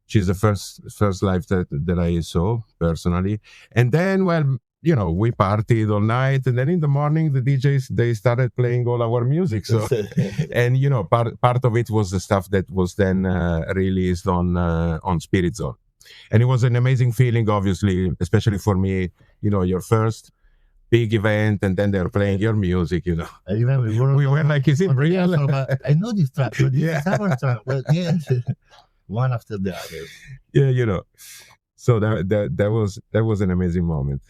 She's the first live that I saw personally. And then, well, we partied all night, and then in the morning the DJs, they started playing all our music. So, and part of it was the stuff that was then released on Spirit Zone, and it was an amazing feeling, obviously, especially for me. Your first big event, and then they're playing your music. I remember we were like, is it real? I know this track, but this is our track. But yeah, one after the other. Yeah, So that was an amazing moment.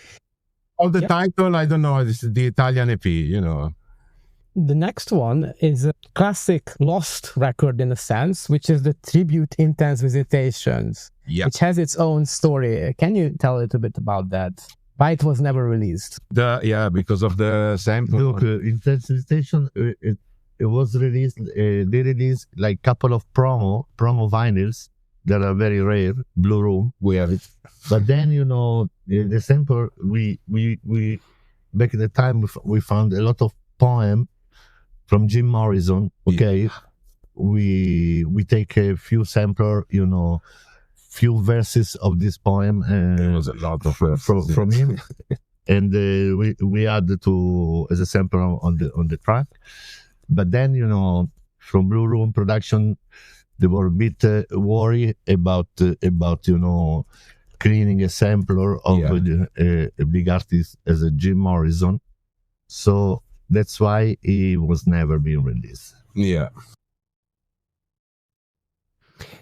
The title, I don't know, it's the Italian EP, The next one is a classic lost record in a sense, which is the tribute Intense Visitations, which has its own story. Can you tell a little bit about that? Why it was never released? Because of the sample. Look, Intense Visitation, it was released, they released like a couple of promo vinyls that are very rare. Blue Room, we have it. But then, the sample, we back in the time, we found a lot of poem from Jim Morrison. Okay. Yeah. We take a few sampler, few verses of this poem. There was a lot of verses from him. And we add to as a sample on the track. But then, from Blue Room production, they were a bit worried about cleaning a sampler of a big artist as a Jim Morrison. So that's why he was never being released. Yeah.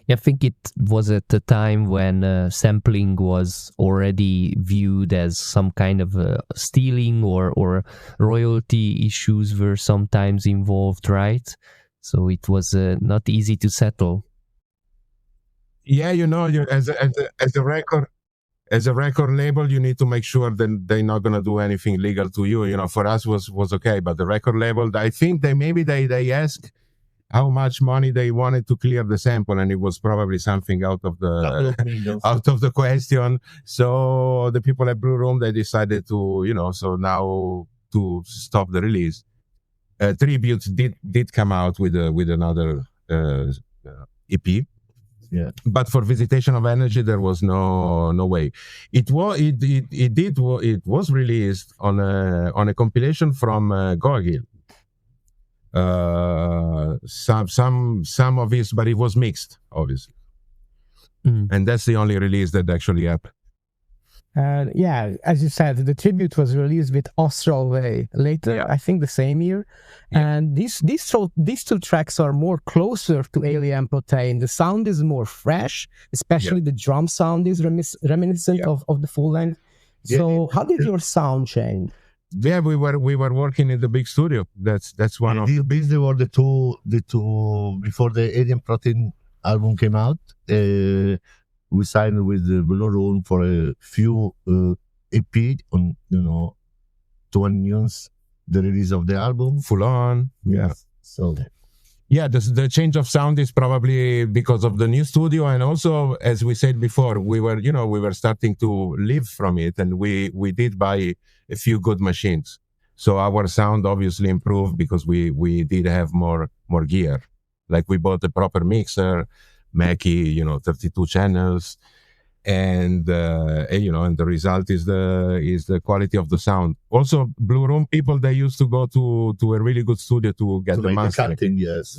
I think it was at the time when sampling was already viewed as some kind of stealing, or royalty issues were sometimes involved, right? So it was not easy to settle. Yeah, as a record label, you need to make sure that they're not gonna do anything legal to you. For us was okay, but the record label, I think they asked how much money they wanted to clear the sample, and it was probably something out of the question. So the people at Blue Room, they decided to so now to stop the release. Tribute did come out with another EP. Yeah. But for Visitation of Energy, there was no way. It was released on a compilation from Gili. Some of his, but it was mixed, obviously. And that's the only release that actually happened. As you said, the tribute was released with Austral Way later, I think the same year. And these two tracks are more closer to Alien Protein. The sound is more fresh, especially the drum sound is reminiscent of the full length. So how did your sound change? Yeah, we were working in the big studio. That's one of these were the two before the Alien Protein album came out. We signed with the Blue Room for a few EP on, to announce the release of the album. Full on. Yeah. So. Yeah, the change of sound is probably because of the new studio, and also, as we said before, we were starting to live from it, and we did buy a few good machines. So our sound obviously improved because we did have more gear. Like we bought a proper mixer, Mackie, 32 channels, and and the result is the quality of the sound. Also, Blue Room people, they used to go to a really good studio to get the mastering,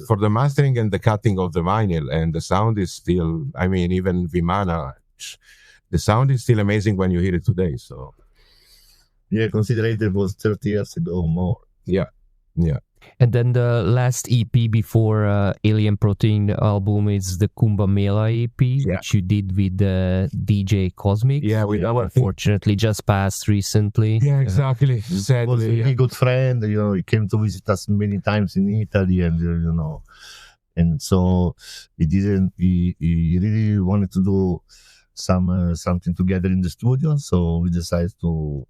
for the mastering and the cutting of the vinyl, and the sound is still, even Vimana, the sound is still amazing when you hear it today. So consider it was 30 years ago or more. Yeah. And then the last EP before Alien Protein album is the Kumbh Mela EP, which you did with DJ Cosmic. Yeah, with our unfortunately just passed recently. Yeah, exactly. He was Sadly, a really good friend. He came to visit us many times in Italy, and and so he didn't. He really wanted to do something together in the studio. So we decided to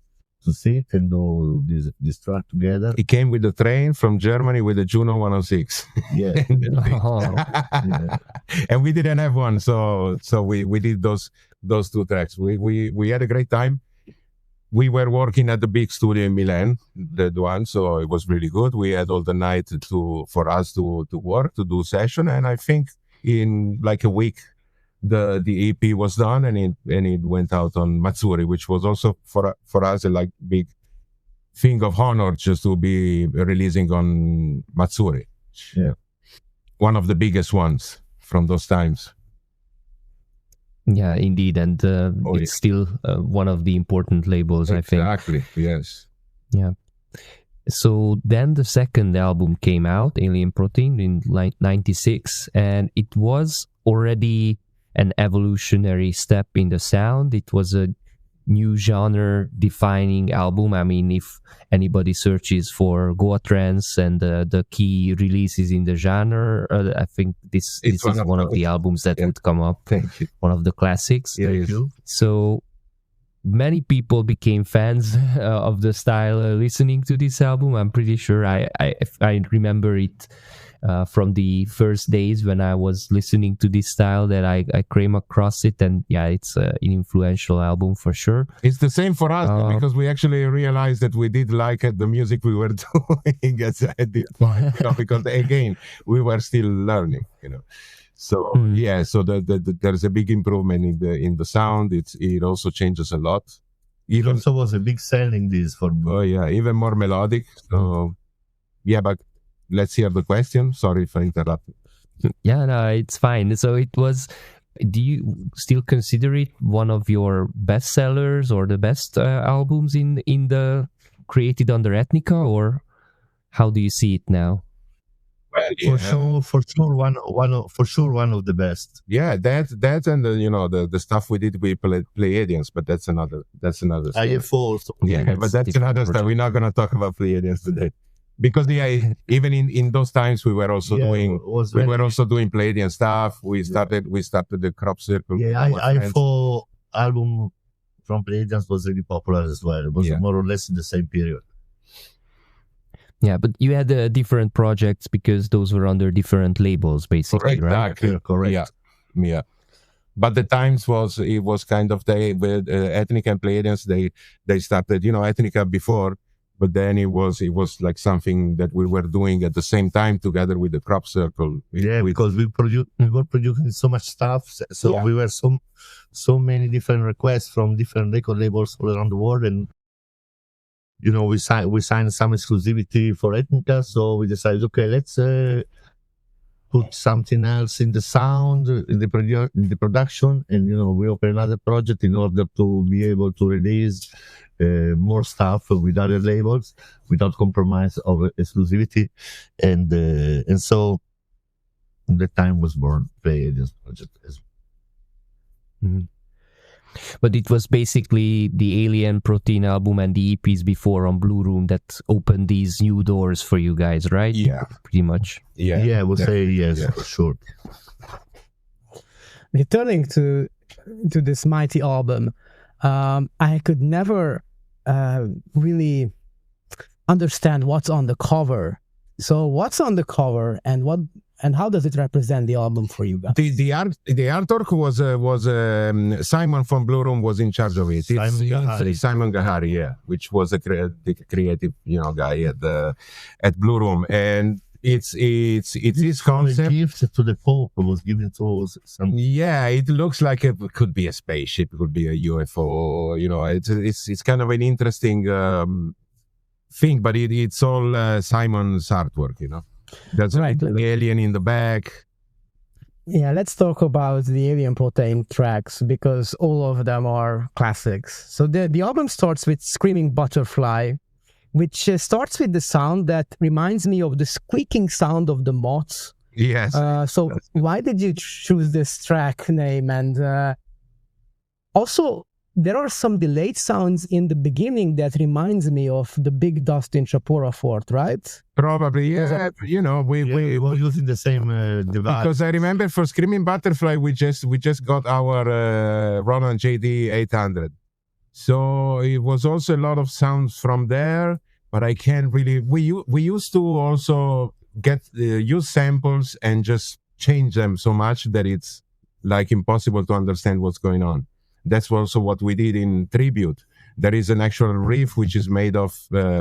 sit and do this track together. He came with the train from Germany with the Juno 106. Yeah. Yeah. And we didn't have one, so we did those two tracks. We had a great time. We were working at the big studio in Milan, that one, so it was really good. We had all the night for us to work, to do session, and I think in like a week the EP was done, and it went out on Matsuri, which was also for us a like big thing of honor just to be releasing on Matsuri. Yeah, one of the biggest ones from those times. Yeah, indeed, and it's still one of the important labels, I think. Exactly. Yes. Yeah. So then the second album came out, Alien Protein, in 96, and it was already an evolutionary step in the sound. It was a new genre defining album. I mean, if anybody searches for Goa trance and the key releases in the genre, I think this is one of the albums that would come up. Thank you. One of the classics. Thank you. So many people became fans of the style listening to this album. I'm pretty sure I remember it from the first days when I was listening to this style that I came across it, and yeah, it's an influential album for sure. It's the same for us because we actually realized that we did like the music we were doing at this point, because again we were still learning, So yeah, so there's a big improvement in the sound. It also changes a lot. It also was a big selling this for me. Oh yeah, even more melodic. So yeah, but let's hear the question. Sorry if I interrupted. Yeah, no, it's fine. So it was. Do you still consider it one of your best sellers or the best albums in the created under Ethnica, or how do you see it now? Well, yeah. For sure, one of the best. Yeah, that and the stuff we did with Pleiadians, but that's another story. Yeah, but that's another stuff. We're not gonna talk about Pleiadians today, because even in those times we were also doing Pleiadian stuff. We started the Crop Circle. Yeah, I4 album from Pleiadians was really popular as well. It was more or less in the same period. Yeah, but you had different projects because those were under different labels, basically, right? Exactly. Correct. Yeah. But the times it was kind of with Ethnica and Pleiadians, they started, Ethnica before, but then it was like something that we were doing at the same time together with the Crop Circle. Because we were producing so much stuff, so we were so many different requests from different record labels all around the world, and we signed some exclusivity for Ethnica, so we decided, okay, let's put something else in the sound, in the production, and we open another project in order to be able to release more stuff with other labels without compromise of exclusivity, and so the time was born Pleiadians project as well. Mm-hmm. But it was basically the Alien Protein album and the EPs before on Blue Room that opened these new doors for you guys, right? Yeah. Pretty much. Yeah, I would say yes, for sure. Returning to this mighty album, I could never really understand what's on the cover. So what's on the cover, and how does it represent the album for you guys? The artwork was Simon from Blue Room was in charge of it. Simon Gahari, yeah, which was the creative guy at Blue Room, and it's concept. Gift to the Pope was given to some. Yeah, it looks like it could be a spaceship, it could be a UFO. It's kind of an interesting thing, but it's all Simon's artwork. There's right. An alien in the back. Yeah, let's talk about the Alien Protein tracks, because all of them are classics. So the album starts with Screaming Butterfly, which starts with the sound that reminds me of the squeaking sound of the moths. Yes. So why did you choose this track name? And also, there are some delayed sounds in the beginning that reminds me of the big dust in Chapora Fort, right? Probably, yeah. We were using the same device. Because I remember for Screaming Butterfly, we just got our Roland JD 800. So it was also a lot of sounds from there, but I can't really. We used to also use samples and just change them so much that it's like impossible to understand what's going on. That's also what we did in Tribute. There is an actual riff which is made of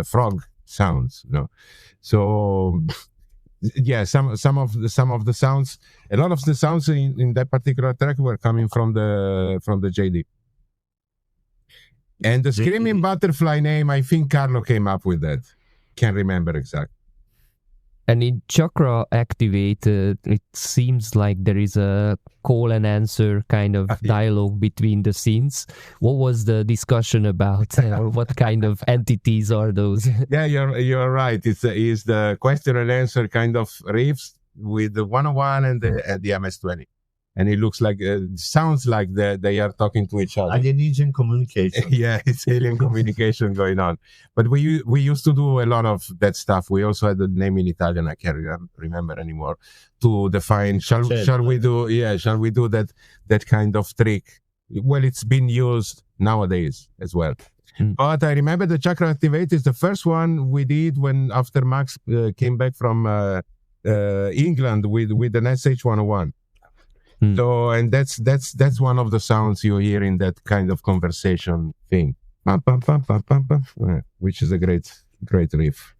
frog sounds. So yeah, some of the sounds, a lot of the sounds in that particular track were coming from the JD. And the Screaming Butterfly name, I think Carlo came up with that. Can't remember exactly. And in Chakra Activated, it seems like there is a call and answer kind of dialogue between the scenes. What was the discussion about? Or what kind of entities are those? Yeah, you're right. It's the question and answer kind of riffs with the 101 and the MS-20. And it looks like, sounds like they are talking to each other. Alien communication. Yeah, it's alien communication going on. But we used to do a lot of that stuff. We also had the name in Italian, I can't remember anymore, to define, shall we do that kind of trick? Well, it's been used nowadays as well. But I remember the Chakra Activate is the first one we did after Max came back from England with an SH-101. So, and that's one of the sounds you hear in that kind of conversation thing, which is a great riff.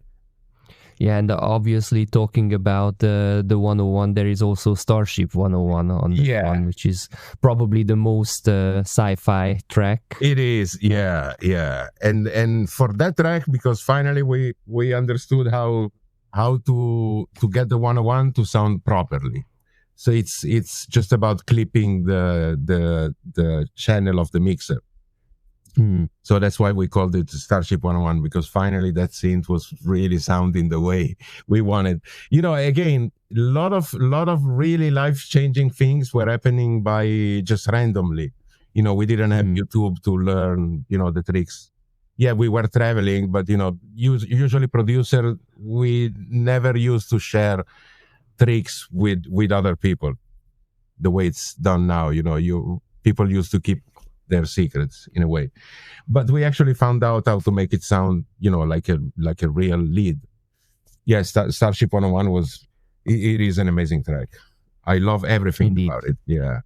Yeah, and obviously talking about the 101, there is also Starship 101 on this one, which is probably the most sci-fi track. It is, yeah. And for that track, because finally we understood how to get the 101 to sound properly. So it's just about clipping the channel of the mixer. So that's why we called it Starship 101, because finally that synth was really sounding the way we wanted. Again, a lot of really life-changing things were happening by just randomly. We didn't have YouTube to learn, the tricks. Yeah, we were traveling, but usually producer, we never used to share tricks with other people the way it's done now. People used to keep their secrets in a way, but we actually found out how to make it sound like a real lead. Starship 101 it is an amazing track. I love everything about it. Yeah,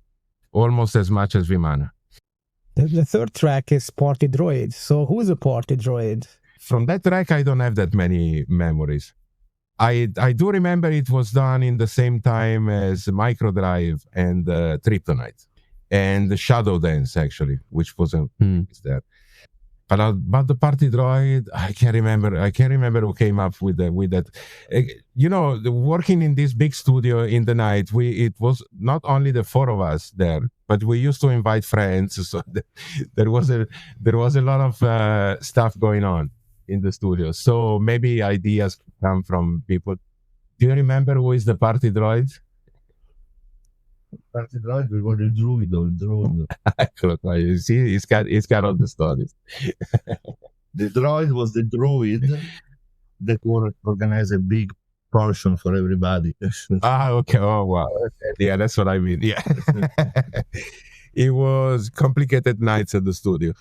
almost as much as Vimana. The third track is Party Droid. So who's a Party Droid? From that track I don't have that many memories. I do remember it was done in the same time as Microdrive and Tryptonite and the Shadow Dance, actually, which was there. But about the Party Droid, I can't remember who came up with that. Working in this big studio in the night, it was not only the four of us there, but we used to invite friends. So there was a lot of stuff going on in the studio. So maybe ideas come from people. Do you remember who is the Party Droid? Party Droid, we were the druid. You see, he's got all the stories. The droid was the druid that organized a big portion for everybody. Okay. Oh, wow. Yeah, that's what I mean. Yeah. It was complicated nights at the studio.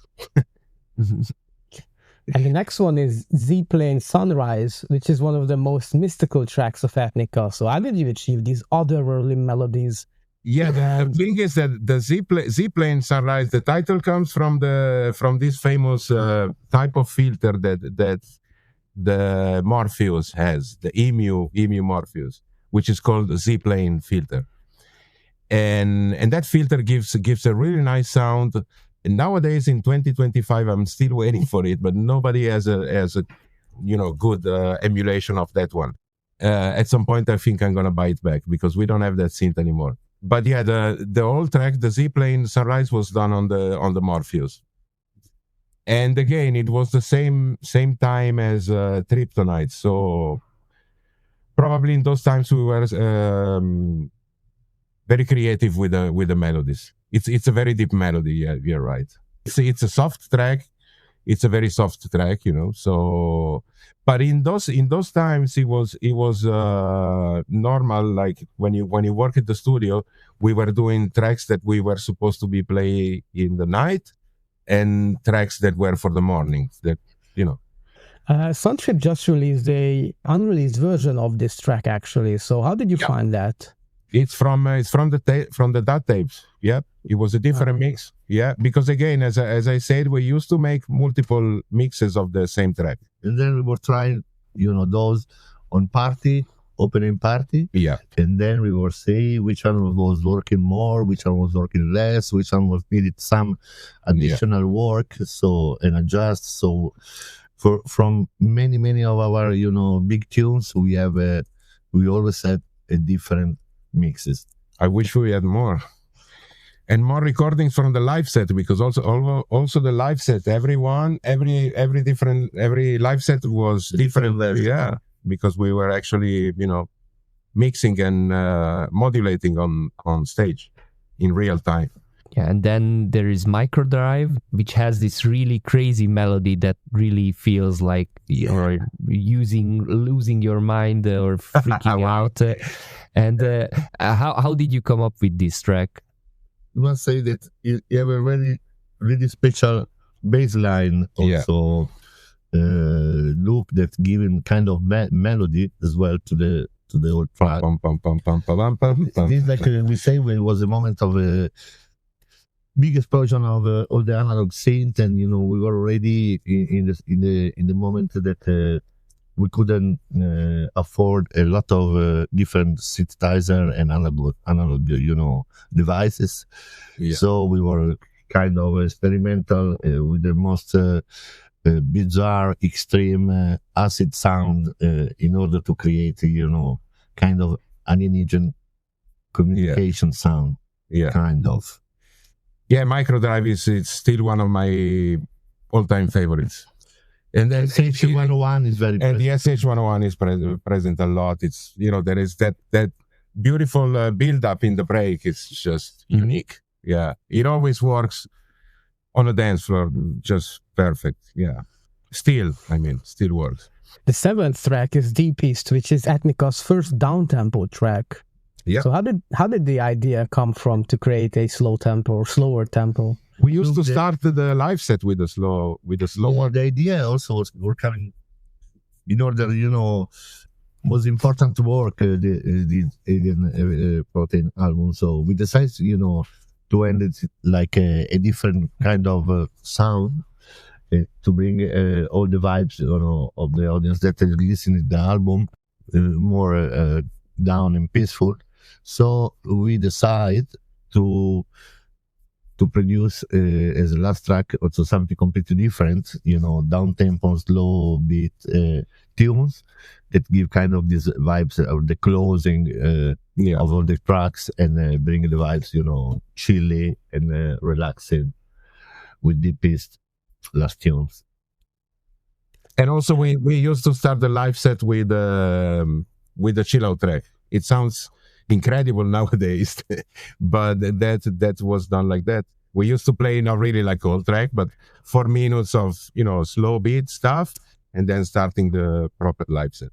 And the next one is Z-Plane Sunrise, which is one of the most mystical tracks of Ethnica. So how did you achieve these otherworldly melodies? Yeah, the thing is that the Z-Plane Sunrise, the title comes from this famous type of filter that the Morpheus has, the EMU Morpheus, which is called the Z-Plane filter. And that filter gives a really nice sound. And nowadays in 2025, I'm still waiting for it, but nobody has a good emulation of that one. At some point, I think I'm gonna buy it back because we don't have that synth anymore. But yeah, the old track, the Z-Plane Sunrise, was done on the Morpheus. And again, it was the same time as Tryptonite. So probably in those times we were very creative with the melodies. It's a very deep melody. Yeah, you're right. It's a soft track. It's a very soft track, So, but in those times, it was normal. Like when you work at the studio, we were doing tracks that we were supposed to be playing in the night, and tracks that were for the morning. That Suntrip just released a unreleased version of this track, actually. So how did you find that? It's from the DAT tapes. Yeah, it was a different mix. Yeah, because again, as I said, we used to make multiple mixes of the same track. And then we were trying, those on opening party. Yeah. And then we were saying which one was working more, which one was working less, which one was needed some additional work. So, and adjust. So from many of our, big tunes, we always had a different mixes. I wish we had more. And more recordings from the live set, because also the live set, every live set was different. Yeah, because we were actually, mixing and modulating on stage in real time. Yeah, and then there is Microdrive, which has this really crazy melody that really feels like you're losing your mind or freaking out. And how did you come up with this track? I must say that you have a really, really special bass line also, loop that giving kind of melody as well to the whole track. This, like we say, it was a moment of a big explosion of all the analog synth, and we were already in the moment that we couldn't afford a lot of different synthesizer and analog devices. Yeah. So we were kind of experimental with the most bizarre, extreme acid sound in order to create, kind of alienating communication sound. Yeah. Kind of. Yeah, Microdrive is still one of my all-time favorites. And then SH101 is very and the SH101 is present a lot. It's there is that beautiful build-up in the break. It's just unique. Yeah, it always works on a dance floor, just perfect. Yeah, still works. The 7th track is Deep East, which is Ethnica's first down-tempo track. Yeah. So how did the idea come from to create a slow tempo or slower tempo? We used to start the live set with a slower. Yeah, the idea also was working in order, was important to work the Alien Protein album. So we decided, to end it like a different kind of sound to bring all the vibes, of the audience that is listening to the album more down and peaceful. So we decided to produce as a last track also something completely different, down tempo, slow beat tunes that give kind of these vibes of the closing of all the tracks, and bring the vibes, chilly and relaxing with deepest last tunes. And also we used to start the live set with the chill out track. It sounds incredible nowadays, but that was done like that. We used to play not really like a whole track, but 4 minutes of slow beat stuff, and then starting the proper live set.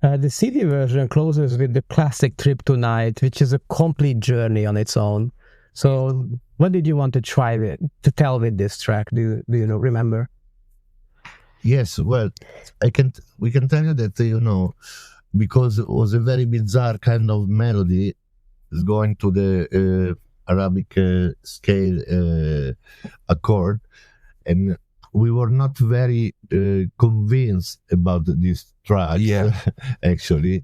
The CD version closes with the classic Trip Tonight, which is a complete journey on its own. So what did you want to tell with this track? Do you remember? Yes, well, we can tell you that, because it was a very bizarre kind of melody, is going to the Arabic scale accord, and we were not very convinced about this track, actually.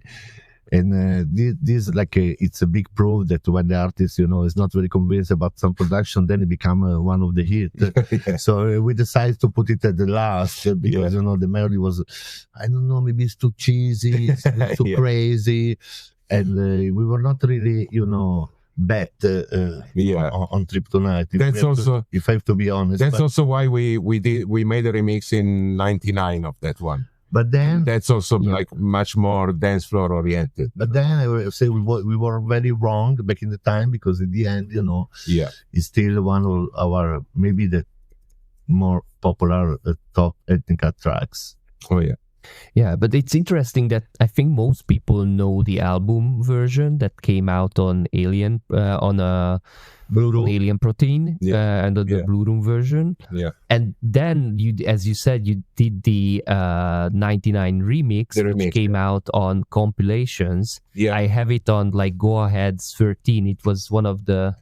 And this like it's a big proof that when the artist is not very convinced about some production, then it become one of the hits. So we decided to put it at the last because the melody was, I don't know, maybe it's too cheesy, it's too crazy, and we were not really bet on Trip Tonight. If I have to be honest. That's also why we made a remix in '99 of that one. But then that's also like much more dance floor oriented. But then I will say we were very wrong back in the time, because at the end, it's still one of our, maybe the more popular top Ethnica tracks. Oh yeah. Yeah, but it's interesting that I think most people know the album version that came out on Alien, on Alien Protein, and the Blue Room version. Yeah. And then you, as you said, you did the 99 remix, which came out on compilations. Yeah. I have it on like Go Ahead's 13. It was one of the,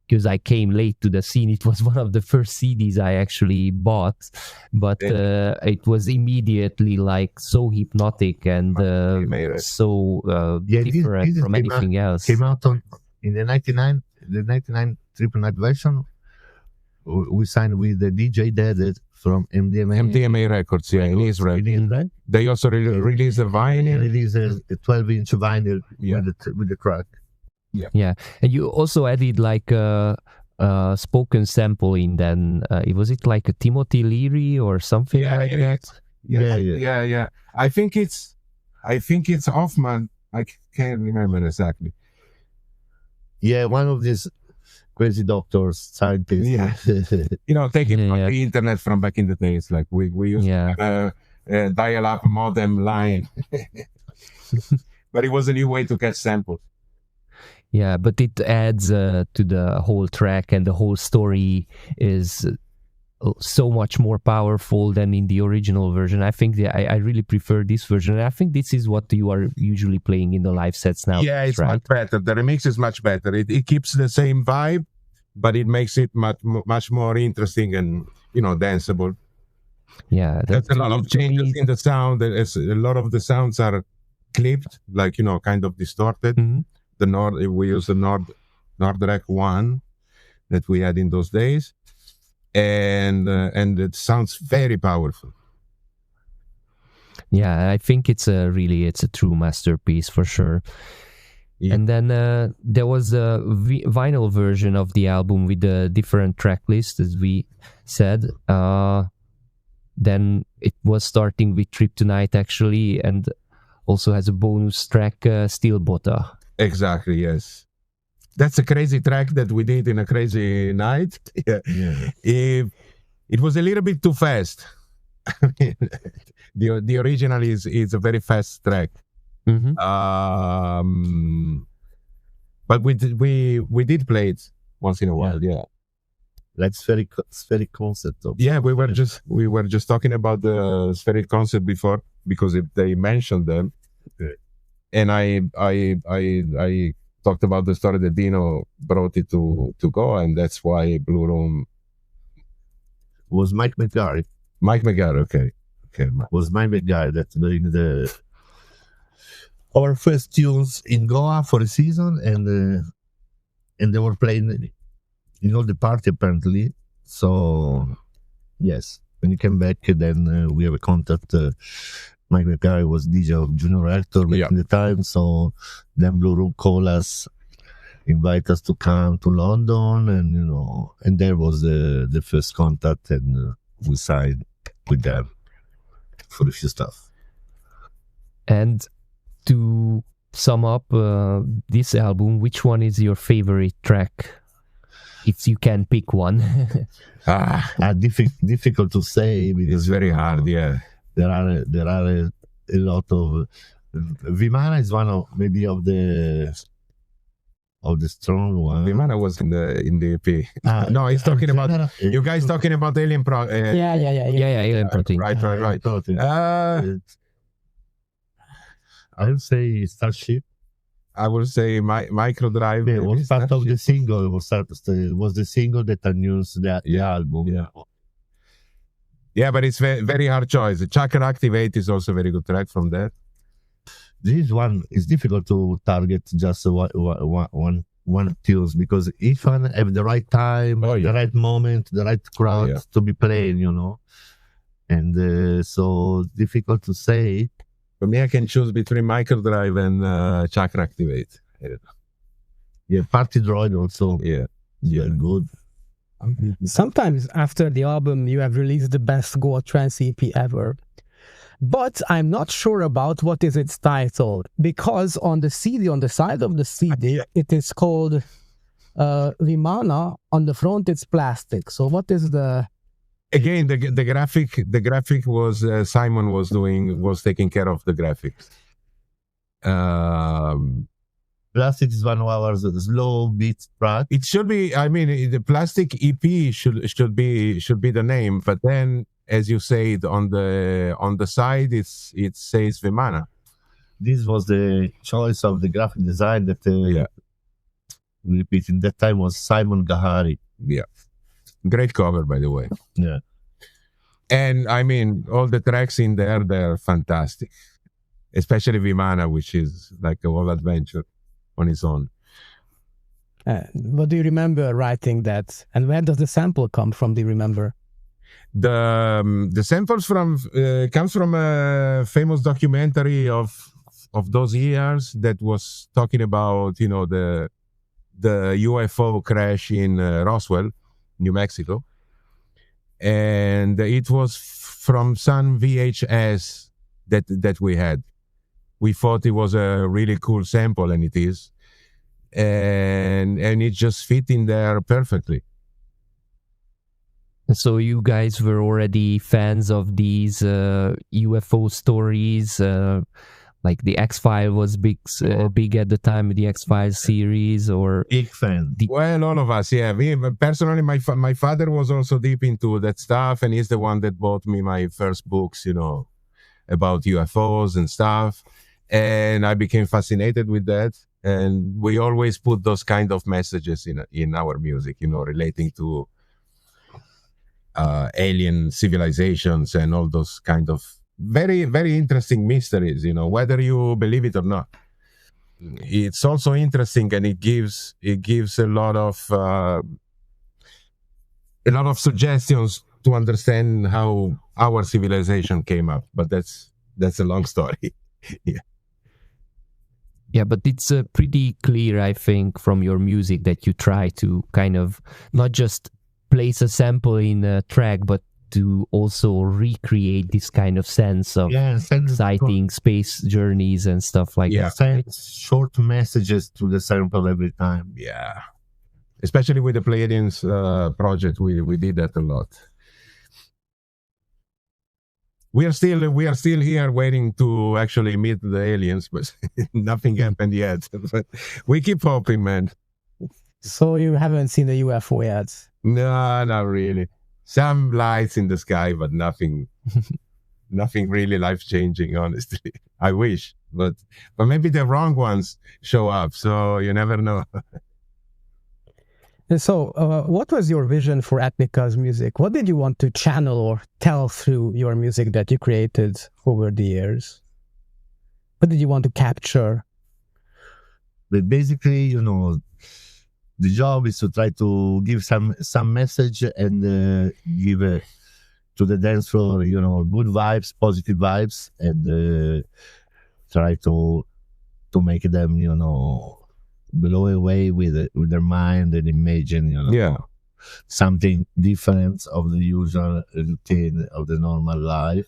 because I came late to the scene, it was one of the first CDs I actually bought, but it was immediately like so hypnotic and so different from anything else. Came out in the 99 Triple Night version. We signed with the DJ Dead from MDMA Records, in Israel. They also released a vinyl. Released a 12-inch vinyl with the track. Yeah, and you also added like a spoken sample in. Then was it like a Timothy Leary or something like that? Yeah. I think it's Hoffman. I can't remember exactly. Yeah, one of these crazy doctors, scientists. Yeah, taking from the internet from back in the days, like we used dial-up modem line, but it was a new way to catch samples. Yeah, but it adds to the whole track, and the whole story is so much more powerful than in the original version. I think I really prefer this version. And I think this is what you are usually playing in the live sets now. Yeah, it's much better. The remix is much better. It keeps the same vibe, but it makes it much more interesting and danceable. Yeah, there's a lot of changes in the sound. A lot of the sounds are clipped, like kind of distorted. Mm-hmm. We use the Nordrec 1 that we had in those days, and it sounds very powerful. Yeah, I think it's a true masterpiece for sure. Yeah. And then there was a vinyl version of the album with a different track list, as we said. Then it was starting with Trip Tonight actually, and also has a bonus track, Steel Botta. Exactly, yes. That's a crazy track that we did in a crazy night. It was a little bit too fast. The original is a very fast track. Mm-hmm. But we did play it once in a while. Yeah. Like spheric concept. Yeah, we were just talking about the spheric concept before, because they mentioned them. Okay. And I talked about the story that Dino brought it to go, and that's why Blue Room was Mike McGarry. Okay. Was Mike McGarry that doing our first tunes in Goa for a season, and they were playing in all the party apparently. So yes, when you came back, then we have a contact. Mike McGarry was DJ of Junior Actor back in the time, so then Blue Room called us, invite us to come to London, and there was the first contact, and we signed with them for a few stuff. And to sum up this album, which one is your favorite track, if you can pick one? Difficult to say, because it's very hard. Yeah. There are a lot of Vimana is one of maybe of the strong ones. Vimana was in the EP. No, he's talking about you guys talking about Alien Pro. Alien Protein. Right. I would say Starship. I would say Micro Drive. Yeah, it was part of the single. It was the single that announced the album. Yeah. Yeah, but it's very hard choice. Chakra Activate is also a very good track from there. This one is difficult to target just one tunes, because each one have the right time, the right moment, the right crowd to be playing, and so difficult to say. For me, I can choose between Microdrive and Chakra Activate. Yeah, Party Droid also. Yeah. Yeah, good. Sometimes after the album, you have released the best Goa trance EP ever. But I'm not sure about what is its title, because on the CD, on the side of the CD, it is called Vimana. On the front, it's plastic. So what is the... Again, the graphic was Simon was taking care of the graphics. Plastic is one of our slow beat track. It should be. I mean, the Plastic EP should be the name. But then, as you said, on the side, it says Vimana. This was the choice of the graphic design that repeating that time was Simon Gahari. Yeah, great cover, by the way. Yeah, and I mean, all the tracks in there, they're fantastic. Especially Vimana, which is like a whole adventure on its own. What do you remember writing that? And where does the sample come from? Do you remember? The samples comes from a famous documentary of those years that was talking about the UFO crash in Roswell, New Mexico, and it was from some VHS that we had. We thought it was a really cool sample, and it is, and it just fit in there perfectly. So you guys were already fans of these UFO stories, like the X-Files was big at the time, the X-Files series, or big fan. Well, all of us, yeah. Me personally, my father was also deep into that stuff, and he's the one that bought me my first books, about UFOs and stuff. And I became fascinated with that. And we always put those kind of messages in our music, relating to alien civilizations and all those kind of very, very interesting mysteries, whether you believe it or not. It's also interesting, and it gives a lot of suggestions to understand how our civilization came up. But that's a long story. Yeah. Yeah, but it's pretty clear, I think, from your music that you try to kind of not just place a sample in a track, but to also recreate this kind of sense of exciting space journeys and stuff like that. Send short messages to the sample every time. Yeah. Especially with the Pleiadians project, we did that a lot. We are still here waiting to actually meet the aliens, but nothing happened yet. But we keep hoping, man. So you haven't seen the UFO yet? No, not really. Some lights in the sky, but nothing really life-changing, honestly. I wish, but maybe the wrong ones show up, so you never know. And so, what was your vision for Ethnica's music? What did you want to channel or tell through your music that you created over the years? What did you want to capture? But basically, the job is to try to give some message and give to the dance floor, good vibes, positive vibes, and try to make them, blow away with their mind and imagine, something different of the usual routine of the normal life.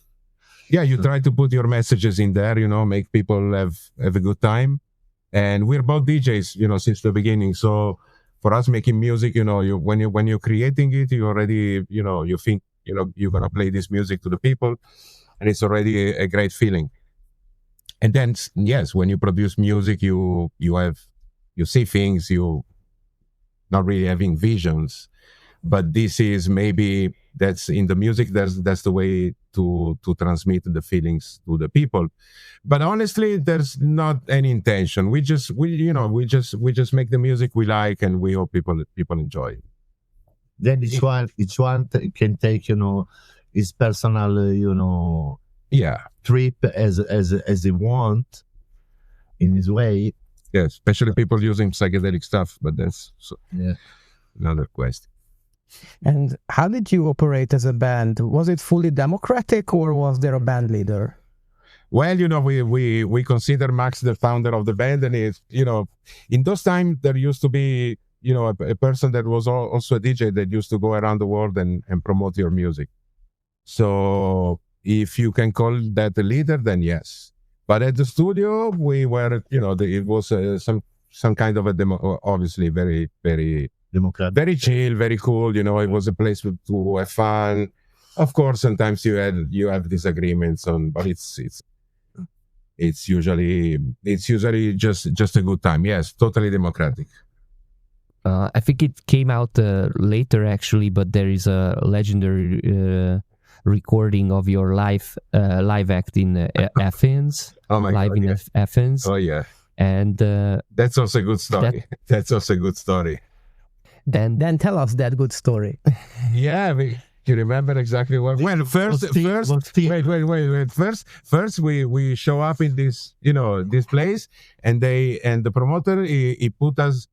Yeah, you try to put your messages in there, make people have a good time. And we're both DJs, since the beginning. So for us making music, when you're creating it, you already, you think, you're gonna play this music to the people, and it's already a great feeling. And then, yes, when you produce music, you see things, you not really having visions, but this is maybe that's in the music. That's the way to transmit the feelings to the people. But honestly, there's not any intention. We just make the music we like, and we hope people enjoy it. Then each one can take his personal trip as they want in his way. Yeah, especially people using psychedelic stuff, but that's another question. And how did you operate as a band? Was it fully democratic, or was there a band leader? Well, we consider Max the founder of the band, and in those times there used to be, a person that was also a DJ that used to go around the world and promote your music. So if you can call that a leader, then yes. But at the studio, we were, it was some kind of obviously very, very democratic, very chill, very cool. It was a place to have fun. Of course, sometimes you have disagreements but it's usually just a good time. Yes, totally democratic. I think it came out later actually, but there is a legendary recording of your live act in Athens. Oh my live God, in yeah. Athens. Oh yeah, and that's also a good story. That's also a good story. Then tell us that good story. Yeah, you remember exactly what? Well, first, wait. First, we show up in this, this place, and the promoter he put us.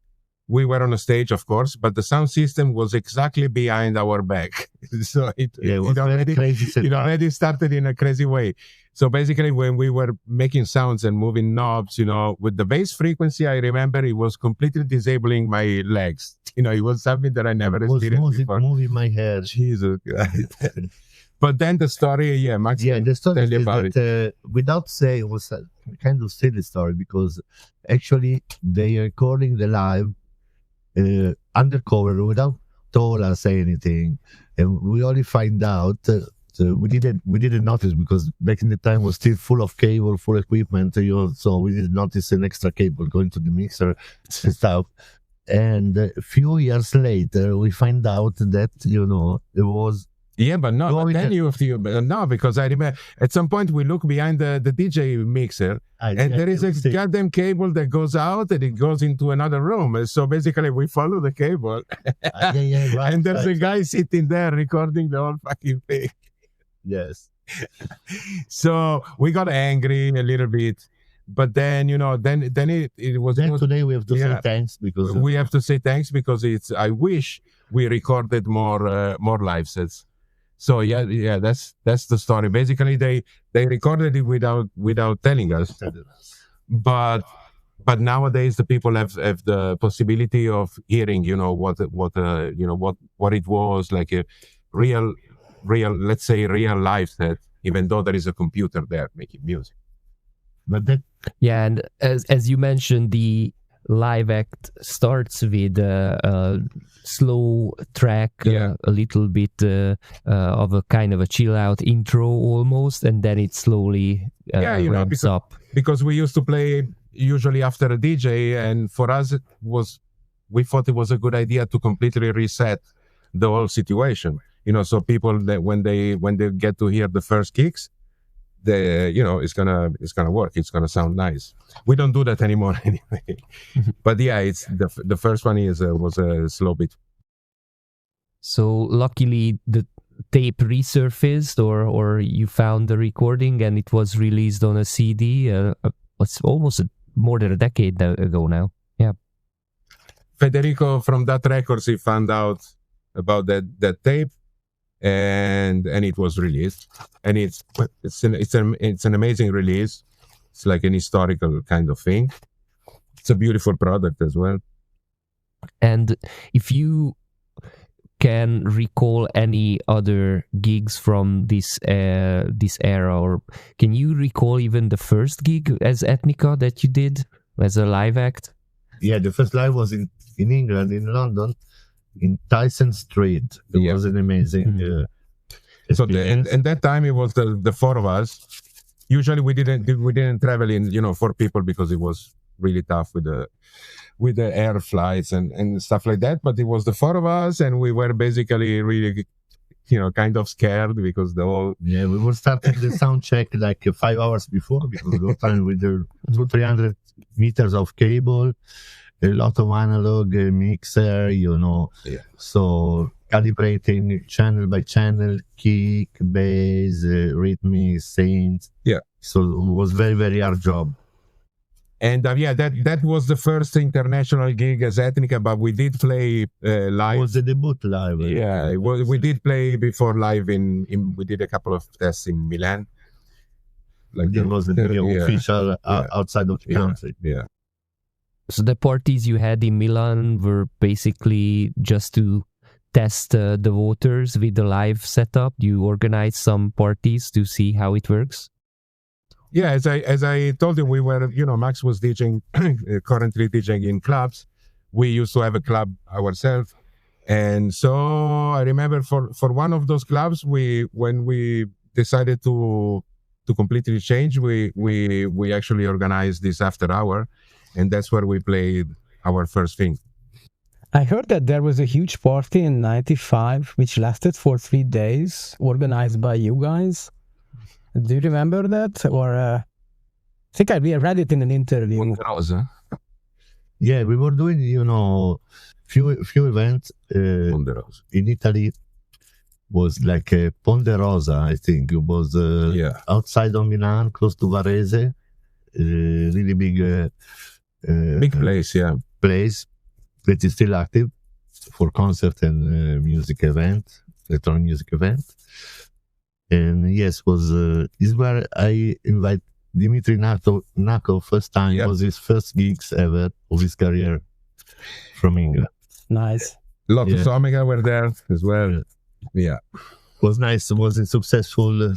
We were on a stage, of course, but the sound system was exactly behind our back. So it already started in a crazy way. So basically, when we were making sounds and moving knobs, with the bass frequency, I remember it was completely disabling my legs. It was something that I never experienced before. Moving my head. Jesus Christ. But then the story, Max. Yeah, the story tell is about that, without saying, it was a kind of silly story, because actually they are recording the live undercover without told us anything, and we only find out. We didn't notice, because back in the time was still full of cable, full equipment, so we didn't notice an extra cable going to the mixer and stuff. And a few years later, we find out that it was. Yeah, but no, no, because I remember at some point we look behind the DJ mixer, and there is a goddamn cable that goes out and it goes into another room. So basically we follow the cable. Right, and there's a guy sitting there recording the whole fucking thing. Yes. So we got angry a little bit, but then then it was. Then today we have to say thanks, because we have to say thanks because I wish we recorded more live sets. So yeah, that's the story. Basically, they recorded it without telling us. But nowadays the people have the possibility of hearing, what it was like, a real, let's say, real live set, even though there is a computer there making music. But that, yeah, and as you mentioned, the live act starts with a slow track, a little bit of a kind of a chill out intro almost, and then it slowly ramps up. Because we used to play usually after a DJ, and for us we thought it was a good idea to completely reset the whole situation. So people that when they get to hear the first kicks, it's gonna work. It's gonna sound nice. We don't do that anymore anyway. But yeah, it's the first one was a slow bit. So luckily the tape resurfaced, or you found the recording and it was released on a CD. It's almost more than a decade ago now. Yeah. Federico from that records, he found out about that tape. And it was released, and it's an amazing release. It's like an historical kind of thing. It's a beautiful product as well. And if you can recall any other gigs from this era, or can you recall even the first gig as Ethnica that you did as a live act? Yeah, the first live was in England, in London, in Tyson Street. It was an amazing so and that time it was the four of us. Usually we didn't travel in 4 people, because it was really tough with the air flights and stuff like that. But it was the 4 of us, and we were basically really kind of scared, because we were starting the sound check like 5 hours before, because we were starting with the 200-300 meters of cable, a lot of analog mixer, so calibrating channel by channel, kick, bass, rhythmic, synth. Yeah. So it was very, very hard job. And that was the first international gig as Ethnica, but we did play live. It was the debut live. Yeah, we did play before live we did a couple of tests in Milan. like It wasn't really yeah. official Yeah. outside of the country. Yeah. So the parties you had in Milan were basically just to test the waters with the live setup. You organized some parties to see how it works. Yeah, as I told you, we were, Max was DJing, currently DJing in clubs. We used to have a club ourselves, and so I remember for one of those clubs, when we decided to completely change, we actually organized this after hour, and that's where we played our first thing. I heard that there was a huge party in '95 which lasted for 3 days, organized by you guys. Do you remember that? Or I think I read it in an interview. Ponderosa. Yeah, we were doing, few events Ponderosa. in Italy. Was like a Ponderosa, I think. It was outside of Milan, close to Varese. Really big Big place, yeah. Place that is still active for concert and music event, electronic music event. And yes, is where I invite Dimitri Nako first time. It was his first gigs ever of his career from England. Nice. Lotus Omega were there as well. Yeah. It was nice. It was a successful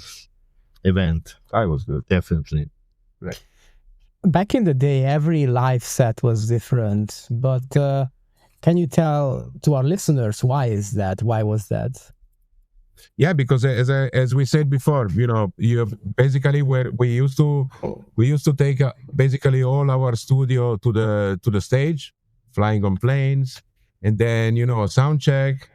event. I was good. Definitely. Right. Back in the day, every live set was different, but can you tell to our listeners why is that? Why was that? Yeah, because as we said before, you basically we used to take basically all our studio to the stage, flying on planes, and then a sound check,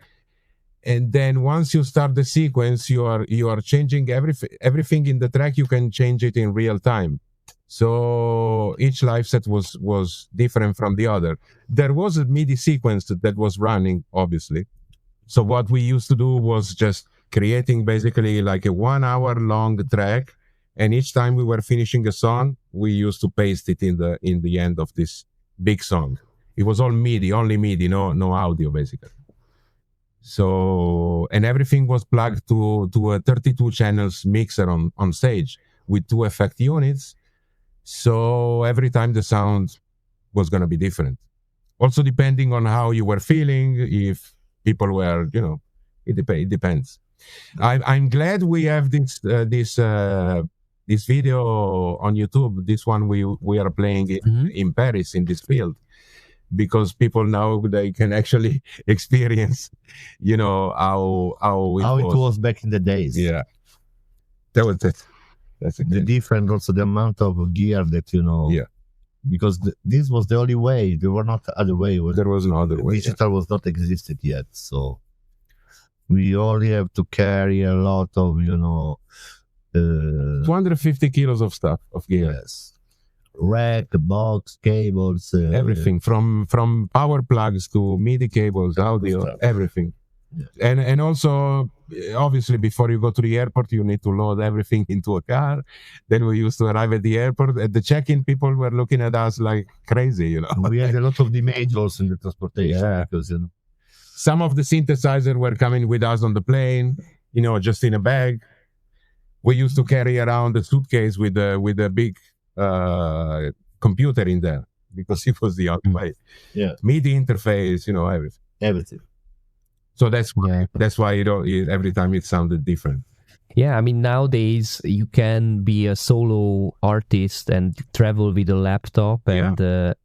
and then once you start the sequence, you are changing everything in the track. You can change it in real time. So each live set was different from the other. There was a MIDI sequence that was running, obviously. So what we used to do was just creating basically like a 1 hour long track, and each time we were finishing a song, we used to paste it in the end of this big song. It was all MIDI, only MIDI, no audio basically. So, and everything was plugged to a 32 channels mixer on stage with 2 effect units. So every time the sound was going to be different. Also depending on how you were feeling, if people were, it depends. I'm glad we have this video on YouTube. This one we are playing in Paris in this field, because people now they can actually experience, how it was back in the days. Yeah, that was it. That's the different, also the amount of gear that Yeah, because this was the only way. There were not other way. There was no other way. Digital was not existed yet, so we only have to carry a lot of 250 kilos of stuff of gear. Yes. Rack, box, cables, everything from power plugs to MIDI cables, audio, everything. Yeah. And also, obviously, before you go to the airport, you need to load everything into a car. Then we used to arrive at the airport. At the check-in, people were looking at us like crazy, We had a lot of damage also in the transportation. Yeah. Because, some of the synthesizers were coming with us on the plane, just in a bag. We used to carry around a suitcase with a big computer in there, because it was the only way. Yeah. MIDI interface, everything. So that's why every time it sounded different. Yeah, I mean, nowadays you can be a solo artist and travel with a laptop and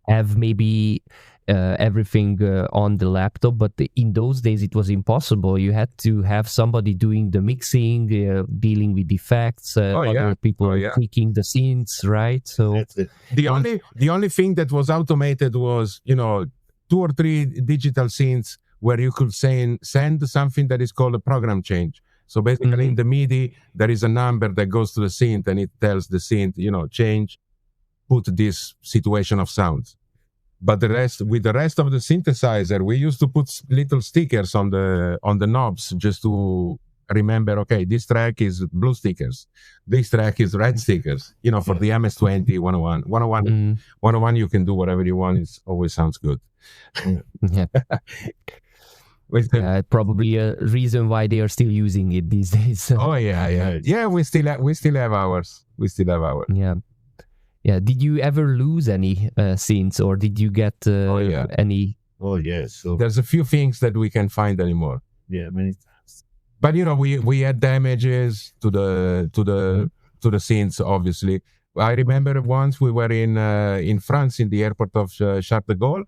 have maybe everything on the laptop, but in those days it was impossible. You had to have somebody doing the mixing, dealing with effects, other people tweaking the synths, right? So the only thing that was automated was 2 or 3 digital synths where you could send something that is called a program change. So basically in the MIDI, there is a number that goes to the synth and it tells the synth, change, put this situation of sounds. But with the rest of the synthesizer, we used to put little stickers on the knobs just to remember, okay, this track is blue stickers. This track is red stickers, for the MS-20, 101. 101, you can do whatever you want. It always sounds good. Yeah. Probably a reason why they are still using it these days. Oh yeah. We still have ours. Yeah. Did you ever lose any synths, or did you get any? Oh yes. So There's a few things that we can find anymore. yeah, many times. But we had damages to the synths, obviously. I remember once we were in France, in the airport of Charles de Gaulle,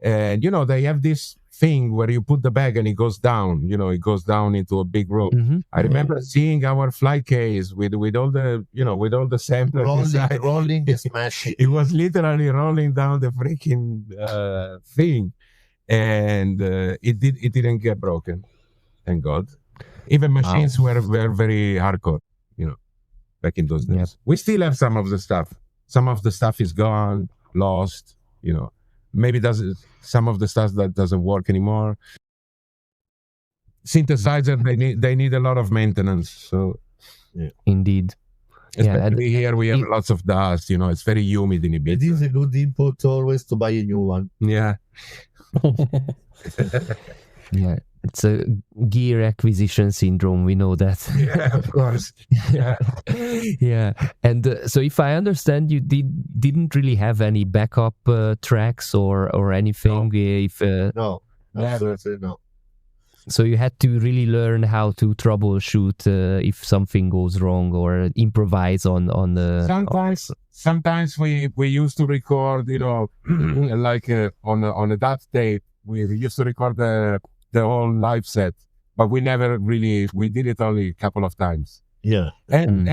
and they have this thing where you put the bag and it goes down. It goes down into a big room. Mm-hmm. I remember seeing our flight case with all the with all the samplers inside. Rolling, smashing. It was literally rolling down the freaking thing, and it didn't get broken, thank God. Even machines were very hardcore, back in those days. Yep. We still have some of the stuff. Some of the stuff is gone, lost. Maybe some of the stuff that doesn't work anymore. Synthesizer, they need a lot of maintenance. So Indeed. especially here we have lots of dust. It's very humid in Ibiza. It is a good input always to buy a new one. Yeah. Yeah, it's a gear acquisition syndrome. We know that. Yeah, of course. Yeah. Yeah, and so if I understand, you didn't really have any backup tracks or anything. No, absolutely no. So you had to really learn how to troubleshoot if something goes wrong, or improvise on the. Sometimes we used to record, like on a DAT tape. We used to record the whole live set, but we did it only a couple of times. Yeah. And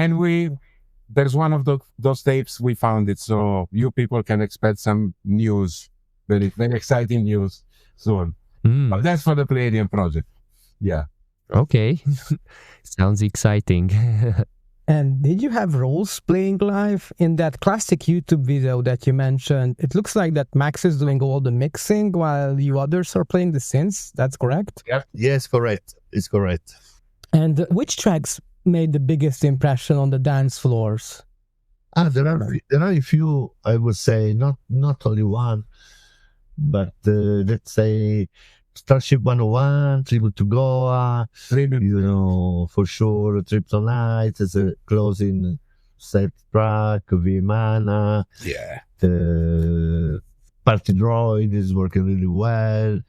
there's one of those tapes, we found it, so you people can expect some news, very, very exciting news soon. But that's for the Palladium project. Yeah. Okay. Sounds exciting. And did you have roles playing live in that classic YouTube video that you mentioned? It looks like that Max is doing all the mixing while you others are playing the synths. That's correct? Yeah. Yes, correct. It's correct. And which tracks made the biggest impression on the dance floors? There are a few, I would say, not only one, but let's say Starship 101, Tribute to Goa, for sure, Trip Night as a closing set track, Vimana, the Party Droid is working really well.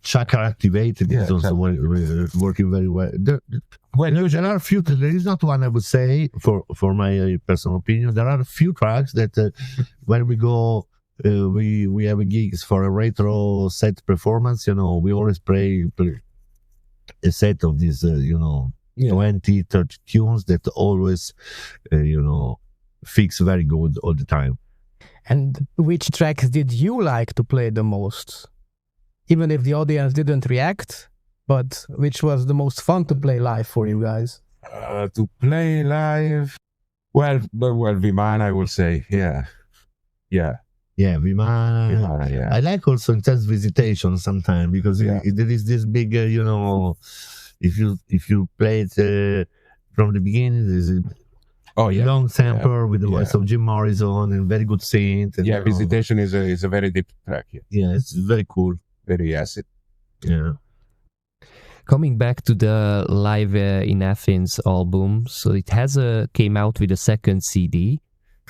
Chakra Activated is also working very well. There are a few. There is not one, I would say, for my personal opinion. There are a few tracks that when we go. We have gigs for a retro set performance. We always play a set of these 20, 30 tunes that always fix very good all the time. And which tracks did you like to play the most, even if the audience didn't react? But which was the most fun to play live for you guys? To play live, well, Vimana, I would say. Yeah, Vimana. Yeah. I like also Intense Visitation sometimes because there is this big, if you play it from the beginning, there's a long sample with the voice of Jim Morrison and very good synth. And, Visitation is a very deep track. Yeah, it's very cool. Very acid. Yeah. Coming back to the Live in Athens album, so it came out with a second CD.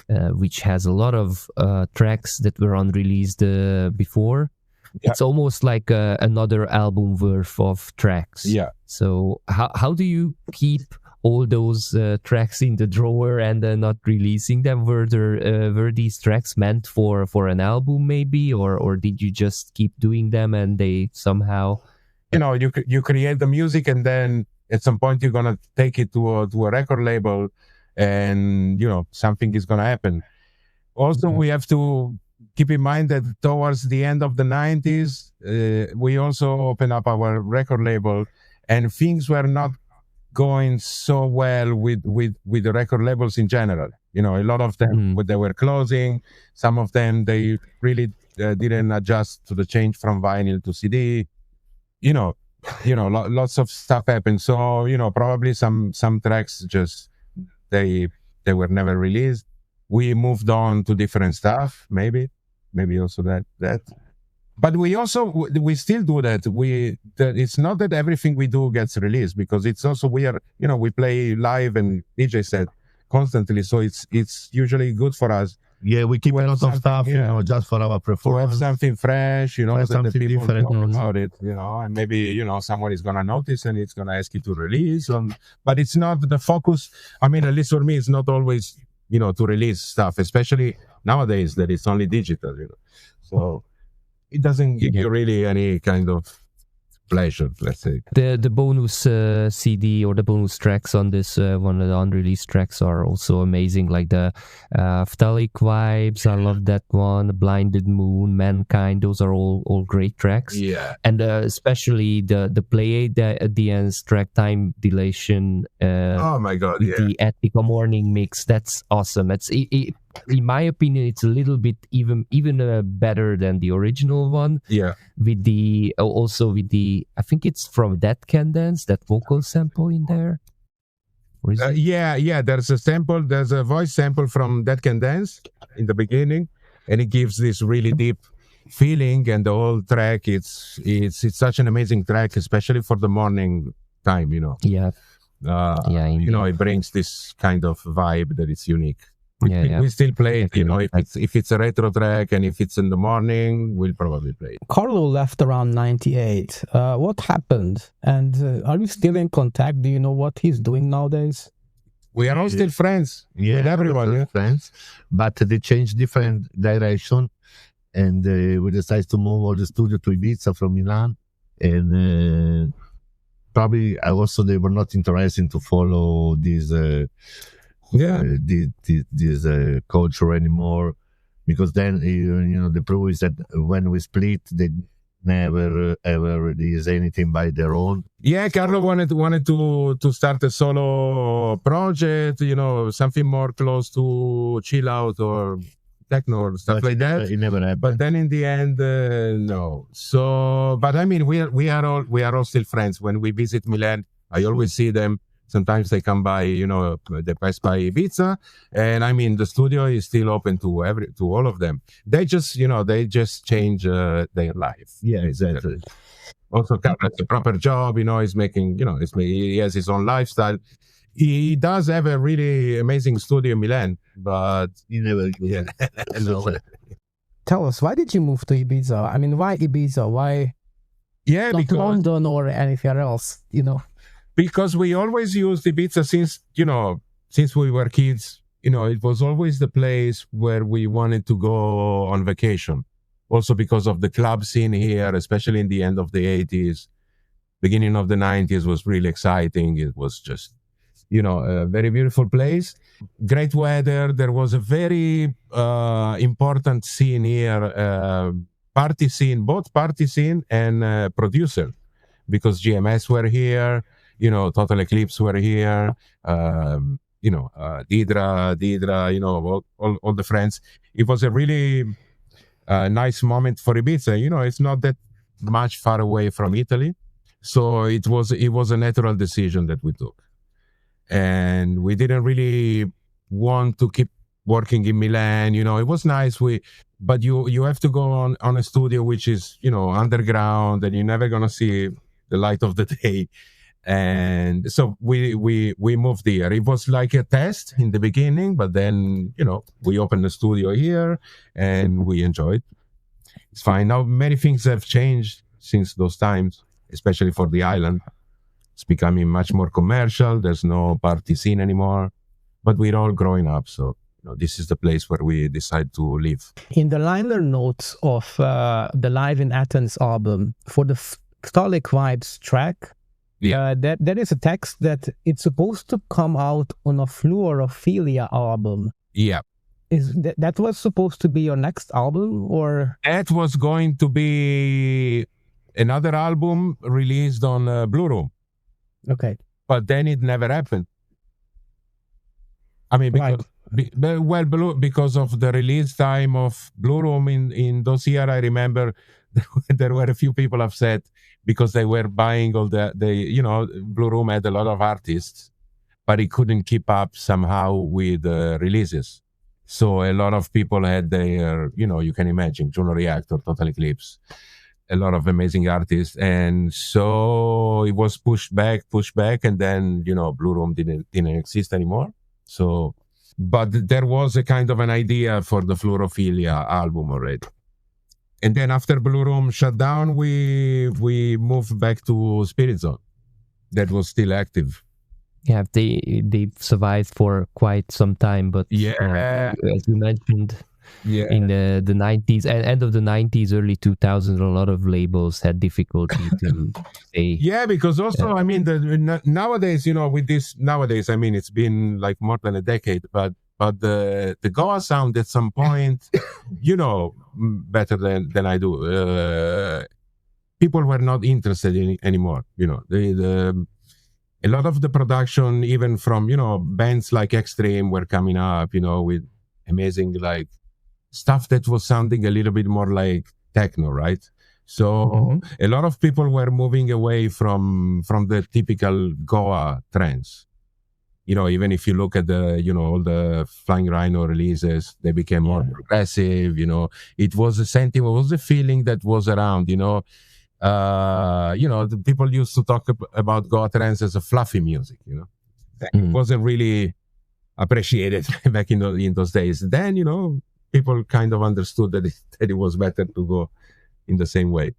Which has a lot of tracks that were unreleased before. Yeah. It's almost like another album worth of tracks. Yeah. So how do you keep all those tracks in the drawer and not releasing them? Were these tracks meant for an album maybe, or did you just keep doing them and they somehow? You create the music and then at some point you're gonna take it to a record label. And something is going to happen. Also, we have to keep in mind that towards the end of the 90s, we also opened up our record label, and things were not going so well with the record labels in general. A lot of them they were closing. Some of them they really didn't adjust to the change from vinyl to CD. Lots of stuff happened. So probably some tracks just. They were never released. We moved on to different stuff, maybe also that. But we still do that. It's not that everything we do gets released, because it's also we play live and DJ set constantly, so it's usually good for us. Yeah, we keep a lot of stuff, just for our To performance. have something fresh, that something the people different. know about it, and maybe someone is gonna notice and it's gonna ask you to release. But it's not the focus. I mean, at least for me, it's not always to release stuff, especially nowadays that it's only digital. So it doesn't give you really any kind of pleasure, let's say. The bonus CD or the bonus tracks on this one of the unreleased tracks are also amazing, like the Phtalic Vibes. I love that one. Blinded Moon, Mankind. Those are all great tracks. Yeah. And especially the Play at the end's track Time Dilation. Oh my God! Yeah. The Ethnica Morning mix. That's awesome. It's in my opinion, it's a little bit even better than the original one. Yeah. With the I think it's from That Can Dance, that vocal sample in there. Or is it? Yeah. There's a voice sample from That Can Dance in the beginning, and it gives this really deep feeling. And the whole track, it's such an amazing track, especially for the morning time. Yeah. It brings this kind of vibe that is unique. We still play it, if it's a retro track and if it's in the morning, we'll probably play it. Carlo left around 98. What happened? And are you still in contact? Do you know what he's doing nowadays? We are all still friends with everyone. Yeah. Friends, but they changed different direction, and we decided to move all the studio to Ibiza from Milan, and probably also they were not interested to follow this this culture anymore, because then the proof is that when we split, they never ever release anything by their own. Yeah, Carlo wanted to start a solo project, something more close to chill out or techno or stuff like that. It never happened. But then in the end, no. So, but I mean, we are all still friends. When we visit Milan, I always see them. Sometimes they come by, they pass by Ibiza, and I mean the studio is still open to all of them. They just change their life. Yeah, exactly. Also, Carlo has a proper job. He's making, he has his own lifestyle. He does have a really amazing studio in Milan, but he never. Yeah. Tell us, why did you move to Ibiza? I mean, why Ibiza? Why not London or anything else? Because we always used Ibiza since we were kids. It was always the place where we wanted to go on vacation. Also because of the club scene here, especially in the end of the 80s, beginning of the 90s was really exciting. It was just, a very beautiful place. Great weather. There was a very important scene here, party scene, both party scene and producer, because GMS were here. Total Eclipse were here, Didra, all the friends. It was a really nice moment for Ibiza. It's not that much far away from Italy. So it was a natural decision that we took. And we didn't really want to keep working in Milan. It was nice. But you have to go on a studio which is, underground, and you're never going to see the light of the day. And so we moved here. It was like a test in the beginning, but then, we opened the studio here and we enjoyed. It's fine. Now, many things have changed since those times, especially for the island. It's becoming much more commercial. There's no party scene anymore, but we're all growing up. So, this is the place where we decide to live. In the liner notes of the Live in Athens album, for the Phtalic Vibes track, there is a text that it's supposed to come out on a Fluorophilia album. Yeah. Is that was supposed to be your next album, or? That was going to be another album released on Blue Room. Okay. But then it never happened. I mean, because of the release time of Blue Room in those years, I remember there were a few people upset because they were buying all Blue Room had a lot of artists, but it couldn't keep up somehow with releases. So a lot of people had their, you can imagine, Juno Reactor, Total Eclipse, a lot of amazing artists. And so it was pushed back, and then, Blue Room didn't exist anymore. So, but there was a kind of an idea for the Fluorophilia album already. And then after Blue Room shut down, we moved back to Spirit Zone. That was still active. Yeah, they survived for quite some time, but as you mentioned, in the 90s and end of the 90s, early 2000s, a lot of labels had difficulty to stay. Yeah, because also, I mean, nowadays, with this, I mean, it's been like more than a decade, but the Goa sound at some point, better than I do. People were not interested in it anymore. A lot of the production, even from bands like Extreme, were coming up. With amazing like stuff that was sounding a little bit more like techno, right? So a lot of people were moving away from the typical Goa trance. Even if you look at the, all the Flying Rhino releases, they became more progressive. It was a sentiment, it was a feeling that was around. The people used to talk about Goa trance as a fluffy music. It wasn't really appreciated back in those days. Then people kind of understood that it was better to go in the same way.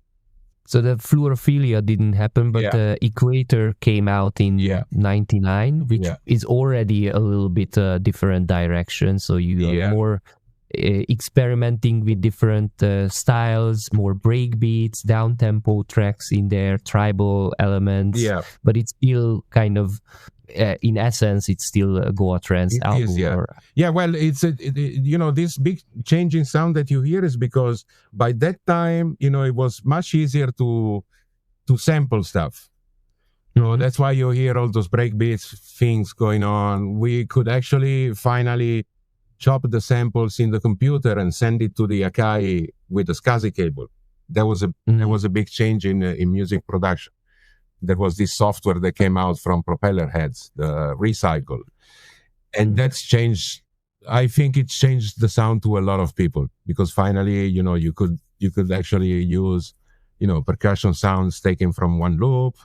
So the Fluorophilia didn't happen, but the Equator came out in 99, which is already a little bit different direction. So you are more experimenting with different styles, more breakbeats, down-tempo tracks in there, tribal elements. Yeah. But it's still kind of, in essence, it's still a Goa trance album. Well, it's this big change in sound that you hear is because by that time, it was much easier to sample stuff. That's why you hear all those breakbeats things going on. We could actually finally chop the samples in the computer and send it to the Akai with a SCSI cable. That was a big change in music production. There was this software that came out from Propeller Heads, the Recycle, and that's changed. I think it changed the sound to a lot of people because finally, you could actually use, percussion sounds taken from one loop,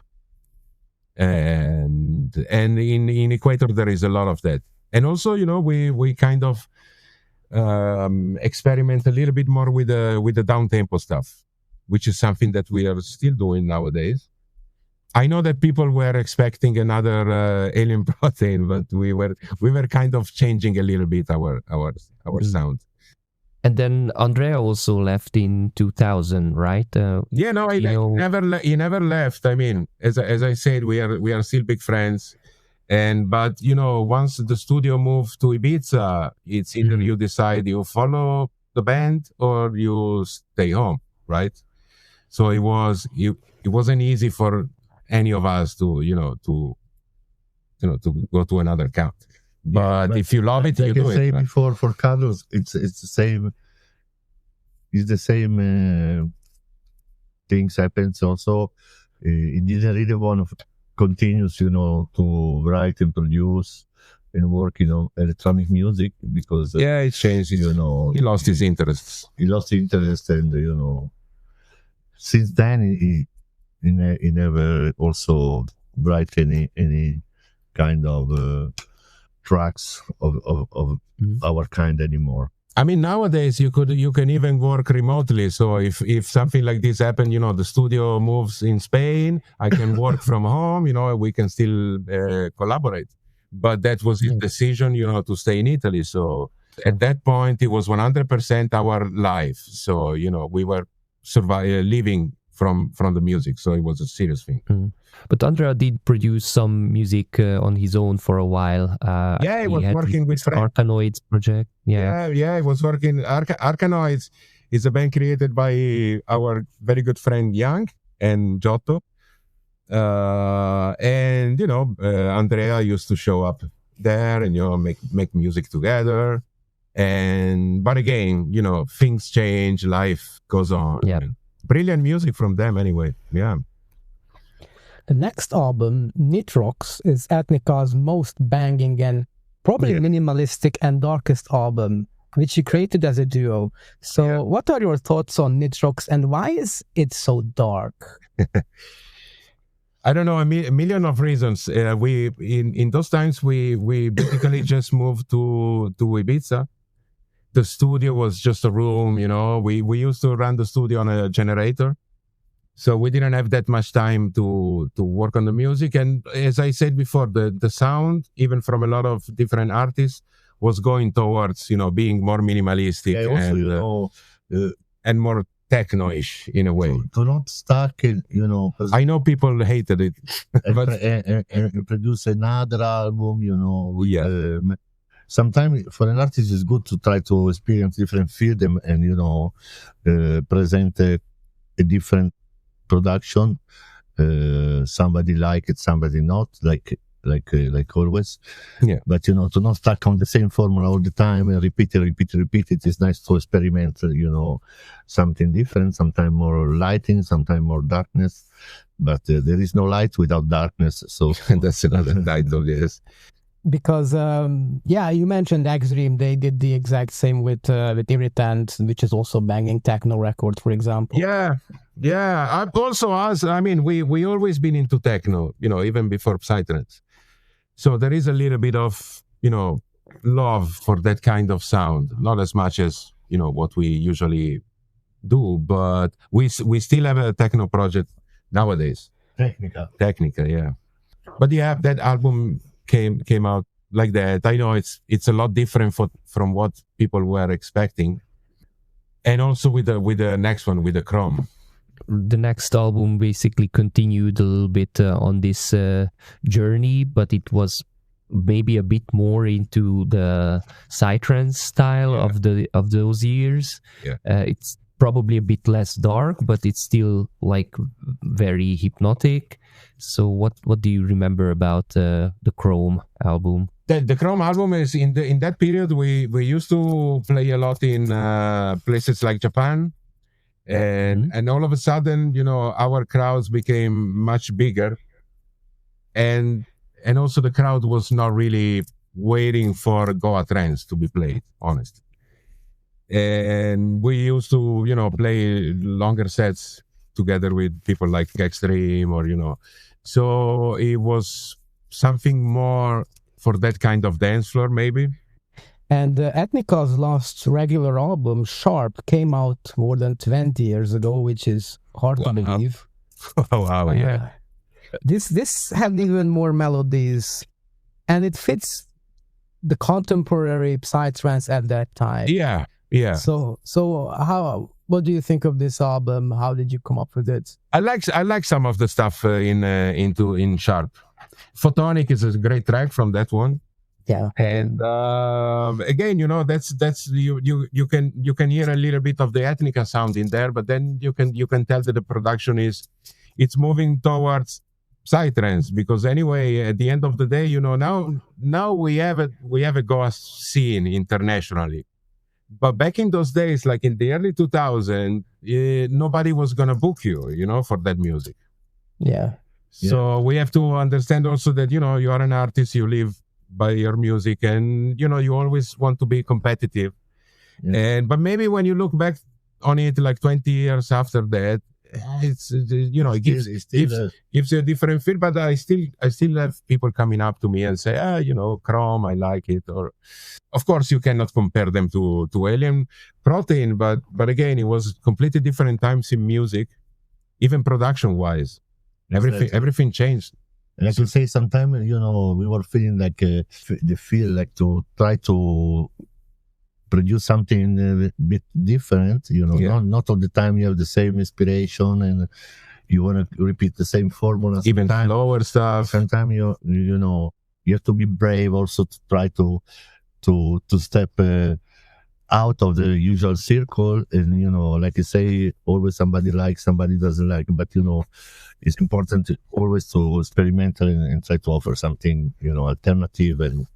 and in Equator there is a lot of that. And also, we kind of experiment a little bit more with the down tempo stuff, which is something that we are still doing nowadays. I know that people were expecting another Alien Protein, but we were kind of changing a little bit our sound. And then Andrea also left in 2000, right? He never left. I mean, as I said, we are still big friends. But once the studio moved to Ibiza, it's either you decide you follow the band or you stay home, right? So it wasn't easy for any of us to go to another count. But if you love it, you do it. Right? Before for Carlos, it's the same. It's the same things happens also. He didn't really want to continue, to write and produce and work, electronic music because it changed. He lost his interests. He lost interest, and since then he never also write any kind of tracks of our kind anymore. I mean, nowadays you can even work remotely. So if something like this happened, the studio moves in Spain, I can work from home. We can still collaborate. But that was his decision, to stay in Italy. So at that point, it was 100% our life. So we were living from the music. So it was a serious thing. But Andrea did produce some music on his own for a while. He was working with Arkanoids project. He was working. Arkanoids is a band created by our very good friend Yang and Giotto. Andrea used to show up there and make music together. But again, things change, life goes on. Yeah. Brilliant music from them anyway. Yeah. The next album, Nitrox, is Ethnica's most banging and probably minimalistic and darkest album, which you created as a duo. So what are your thoughts on Nitrox, and why is it so dark? I don't know, a million of reasons. We in those times we basically just moved to Ibiza. The studio was just a room, We used to run the studio on a generator, so we didn't have that much time to work on the music. And as I said before, the sound, even from a lot of different artists, was going towards being more minimalistic and more techno-ish in a way. To not stuck in, I know people hated it, but and produce another album, sometimes for an artist it's good to try to experience different field and present a different production. Somebody like it, somebody not, like always. Yeah. But to not stuck on the same formula all the time and repeat it. It's nice to experiment, something different. Sometimes more lighting, sometimes more darkness. But there is no light without darkness. So that's another title, yes. Because you mentioned Extreme. They did the exact same with Irritant, which is also banging techno record, for example. Yeah. I've also asked. I mean, we always been into techno, even before Psytrance. So there is a little bit of love for that kind of sound, not as much as what we usually do, but we still have a techno project nowadays. Technica, yeah. But yeah, that album came out like that. I know it's a lot different from what people were expecting, and also with the next one, with the Chrome. The next album basically continued a little bit on this journey, but it was maybe a bit more into the psytrance style of those years. It's probably a bit less dark, but it's still like very hypnotic. So what do you remember about the Chrome album? The Chrome album is in that period we used to play a lot in places like Japan, and all of a sudden our crowds became much bigger, and also the crowd was not really waiting for Goa trance to be played, honestly. And we used to play longer sets together with people like Extreme or so it was something more for that kind of dance floor maybe. And Ethnica's last regular album, Sharp, came out more than 20 years ago, which is hard to believe. Wow, yeah. This had even more melodies, and it fits the contemporary psytrance at that time. Yeah. So what do you think of this album? How did you come up with it? I like some of the stuff in Sharp. Photonic is a great track from that one. Yeah. And again, that's you can hear a little bit of the Ethnica sound in there, but then you can tell that the production it's moving towards psytrance, because anyway, at the end of the day, now we have a Goa scene internationally. But back in those days, like in the early 2000s, nobody was gonna book you, for that music. Yeah. So we have to understand also that you are an artist, you live by your music, and you always want to be competitive. But maybe when you look back on it like 20 years after that, it gives you a different feel. But I still have people coming up to me and say, Chrome, I like it. Or of course you cannot compare them to Alien Protein, but again, it was completely different times in music, even production wise. Everything changed. And I could say sometimes, we were feeling like the feel like to try to produce something a bit different, not all the time you have the same inspiration and you want to repeat the same formula. Even slower stuff. Sometimes you have to be brave also to try to step out of the usual circle, and like you say, always somebody likes, somebody doesn't like, but it's important always to experiment and try to offer something alternative and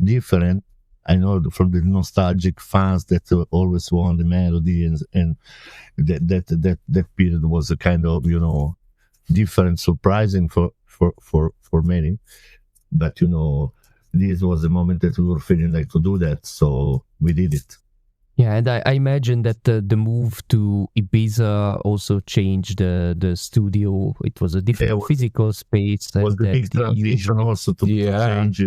different. I know from the nostalgic fans that always want the melody, and that period was a kind of different, surprising for many. But this was the moment that we were feeling like to do that, so we did it. Yeah, and I imagine that the move to Ibiza also changed the studio. It was a different physical space. It was the big transition also to change,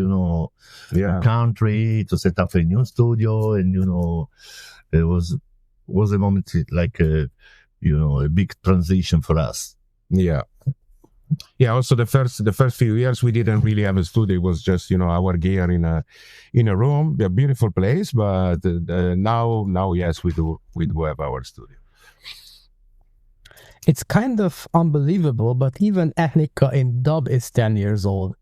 country, to set up a new studio, and it was a moment like a big transition for us. Yeah. Yeah, also the first few years we didn't really have a studio. It was just our gear in a room, a beautiful place. But now yes, we do have our studio. It's kind of unbelievable, but even Ethnica in dub is 10 years old.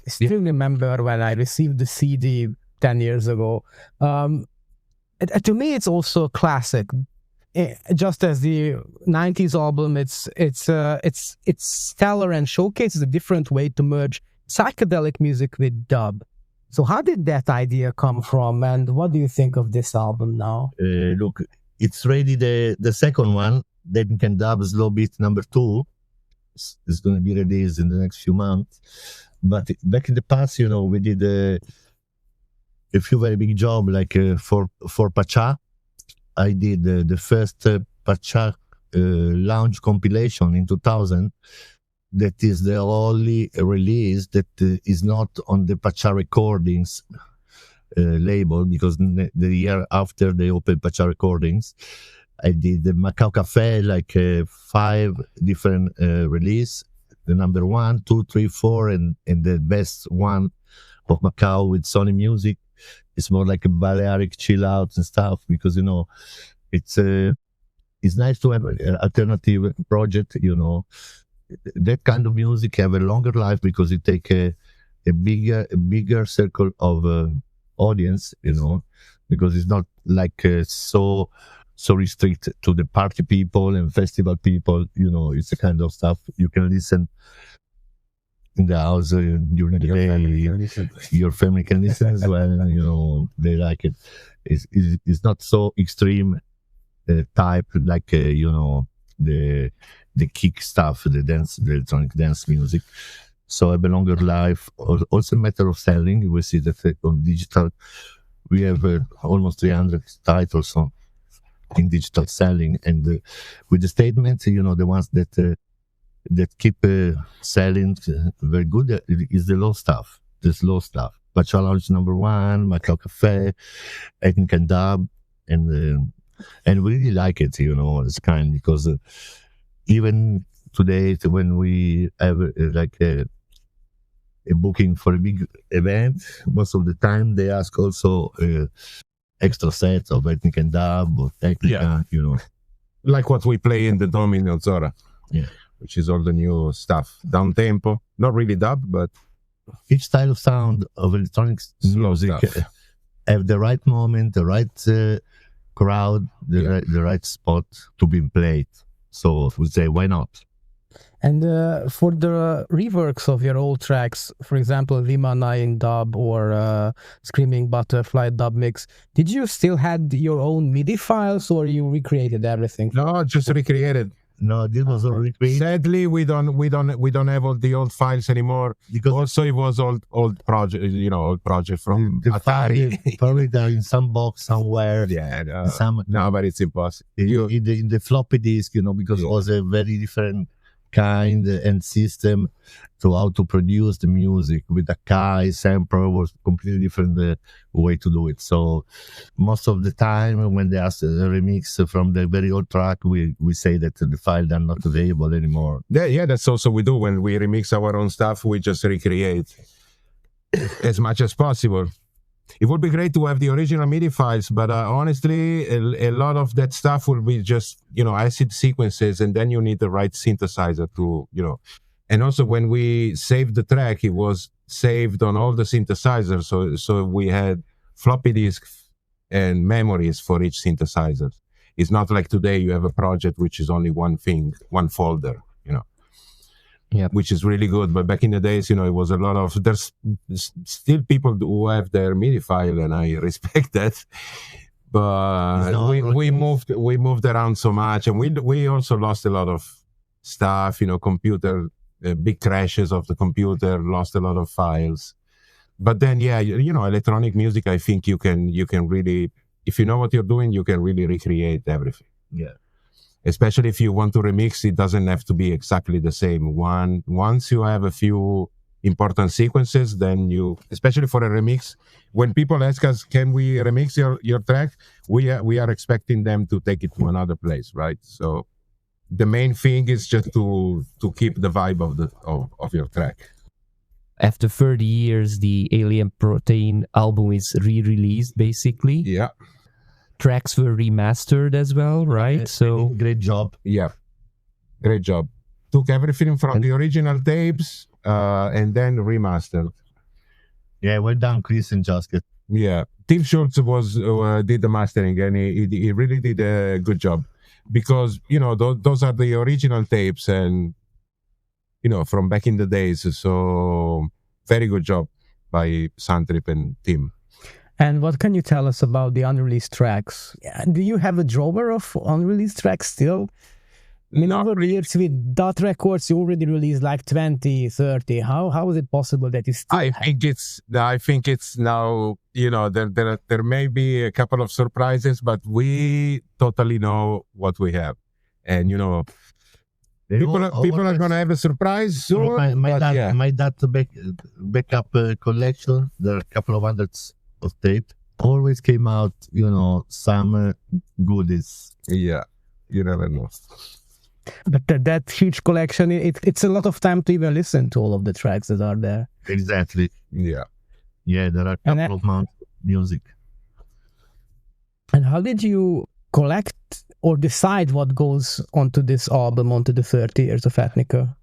I still remember when I received the CD 10 years ago. To me, it's also a classic. Just as the 90s album, it's stellar and showcases a different way to merge psychedelic music with dub. So how did that idea come from, and what do you think of this album now? Look, it's ready, the second one, Ethnica and Dub Slow Beat number 2. It's going to be released in the next few months. But back in the past, we did a few very big jobs, like for Pacha. I did the first Pacha lounge compilation in 2000. That is the only release that is not on the Pacha Recordings label, because the year after they opened Pacha Recordings, I did the Macau Cafe, like 5 different release. The number 1, 2, 3, 4, and the best one of Macau with Sony Music. It's more like a Balearic chill out and stuff, because it's nice to have an alternative project. That kind of music have a longer life because it take a bigger circle of audience. Because it's not like so restricted to the party people and festival people. It's the kind of stuff you can listen in the house during the day. Your family can listen as well. They like it. It's not so extreme type like the kick stuff, the electronic dance music. So have a longer life. Also a matter of selling. We see that on digital we have almost 300 titles in digital selling, and with the statements, the ones that keep selling very good is the slow stuff. Pacha Lounge number 1, Macau Cafe, Ethnica and Dub, and we really like it, it's kind, because even today when we have like a booking for a big event, most of the time they ask also extra sets of Ethnica and Dub or Ethnica, like what we play in the Dome in Ozora. Yeah. Which is all the new stuff. Down tempo, not really dub, but each style of sound of electronic music have the right moment, the right crowd, the right spot to be played. So we say, why not? And for the reworks of your old tracks, for example, Vimana in dub or Screaming Butterfly dub mix, did you still had your own MIDI files, or you recreated everything? No, just recreated. No, this was already created. Sadly, we don't have all the old files anymore, because also it was old project, old project from the Atari. Probably they're in some box somewhere. Yeah, no, but it's impossible. In the floppy disk, because it was a very different kind and system to how to produce the music with the Kai sampler was completely different way to do it. So most of the time when they ask a remix from the very old track, we say that the file are not available anymore. Yeah, that's also we do when we remix our own stuff. We just recreate as much as possible. It would be great to have the original MIDI files, but honestly, a lot of that stuff will be just, acid sequences, and then you need the right synthesizer to, And also when we saved the track, it was saved on all the synthesizers, so we had floppy disks and memories for each synthesizer. It's not like today you have a project which is only one thing, one folder, Yeah, which is really good. But back in the days, it was a lot of, there's still people who have their MIDI file, and I respect that. But we moved around so much, and we also lost a lot of stuff, computer, big crashes of the computer, lost a lot of files. But then, yeah, electronic music, I think you can really, if you know what you're doing, you can really recreate everything. Yeah. Especially if you want to remix, it doesn't have to be exactly the same. Once you have a few important sequences, then especially for a remix, when people ask us, can we remix your track? We are expecting them to take it to another place, right? So the main thing is just to keep the vibe of your track. After 30 years, the Alien Protein album is re-released, basically. Yeah. Tracks were remastered as well, right? So great job. Yeah, great job. Took everything from the original tapes and then remastered. Yeah, well done, Chris and Jasket. Yeah, Tim Schultz did the mastering, and he really did a good job, because those are the original tapes, and from back in the days. So very good job by Soundtrip and Tim. And what can you tell us about the unreleased tracks? Do you have a drawer of unreleased tracks still? I mean, over the years with Dot Records, you already released like 20, 30. How is it possible that you still I think it's now, there may be a couple of surprises, but we totally know what we have. And, people are going to have a surprise soon. My dad backup collection, there are a couple of hundreds of tape. Always came out, some goodies. Yeah, you never know. But that huge collection, it's a lot of time to even listen to all of the tracks that are there. Exactly. Yeah. Yeah, there are a couple of months of music. And how did you collect or decide what goes onto this album, onto the 30 years of Ethnica?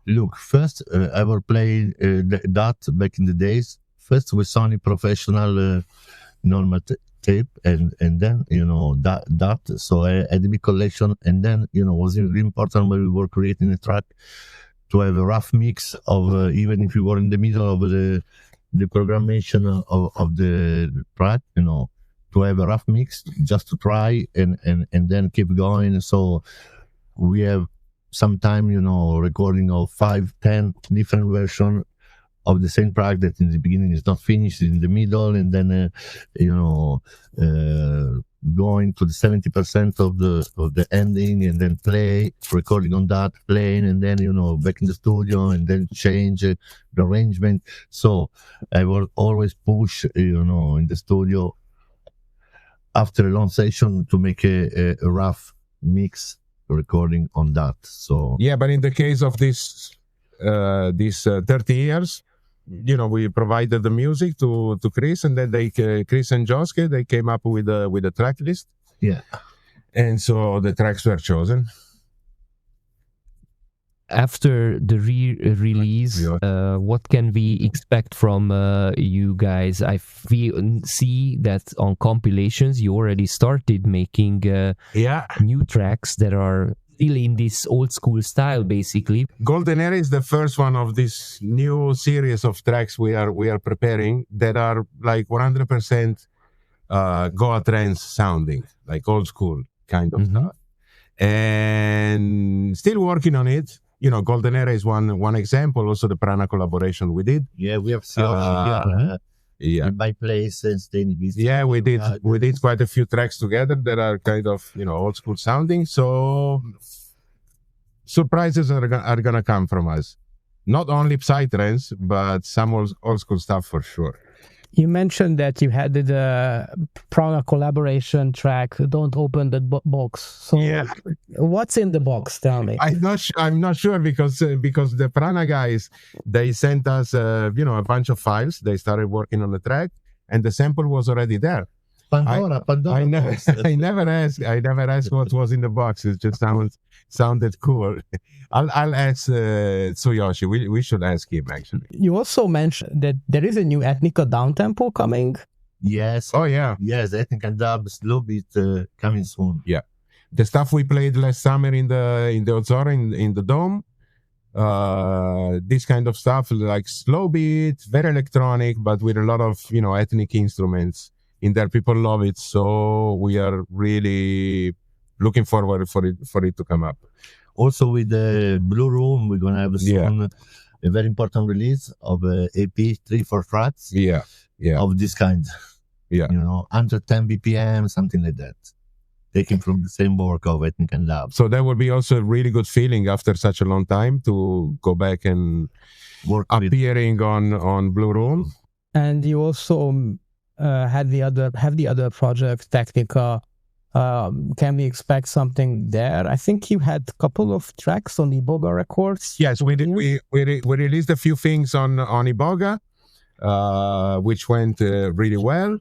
Look, first, I was playing that back in the days. First with Sony professional normal tape, and then that. So I had a big collection, and then was really important when we were creating a track to have a rough mix of even if you were in the middle of the programmation of the track, to have a rough mix just to try and then keep going. So we have sometime recording of 5-10 different versions of the same track that in the beginning is not finished, in the middle, and then going to the 70% of the ending, and then recording on that, playing, and then back in the studio, and then change the arrangement. So I will always push in the studio after a long session to make a rough mix recording on that. So yeah, but in the case of this 30 years, we provided the music to Chris, and then Chris and Joske, they came up with a track list. Yeah. And so the tracks were chosen. After the release, what can we expect from you guys? I see that on compilations you already started making new tracks that are still in this old school style, basically. Golden Era is the first one of this new series of tracks we are preparing that are like 100% Goa trance sounding, like old school kind of stuff. And still working on it. Golden Era is one example. Also the Prana collaboration we did. Yeah, we have here. Yeah, in my place and staying in Ibiza. Yeah, we did quite a few tracks together that are kind of old school sounding. So surprises are gonna come from us. Not only psytrance, but some old school stuff for sure. You mentioned that you had the Prana collaboration track, Don't Open the Box. So yeah. What's in the box? Tell me. I'm not sure because the Prana guys, they sent us a bunch of files. They started working on the track, and the sample was already there. Pandora. I never asked what was in the box. It just sounded cool. I'll ask Tsuyoshi. We should ask him actually. You also mentioned that there is a new Ethnica downtempo coming. Yes. Oh yeah. Yes, Ethnica dub slow beat coming soon. Yeah, the stuff we played last summer in the Ozora in the Dome. This kind of stuff like slow beat, very electronic, but with a lot of ethnic instruments in there. People love it, so we are really looking forward for it to come up. Also with the Blue Room, we're gonna have soon a very important release of AP 3-4 tracks. Yeah. Of this kind. Yeah. Under 10 BPM, something like that. Taken from the same work of Ethnica and Lab. So that would be also a really good feeling after such a long time to go back and work appearing on Blue Room. And you also have the other project, Ethnica. Can we expect something there? I think you had a couple of tracks on Iboga Records. Yes, we did. We released a few things on Iboga, which went really well.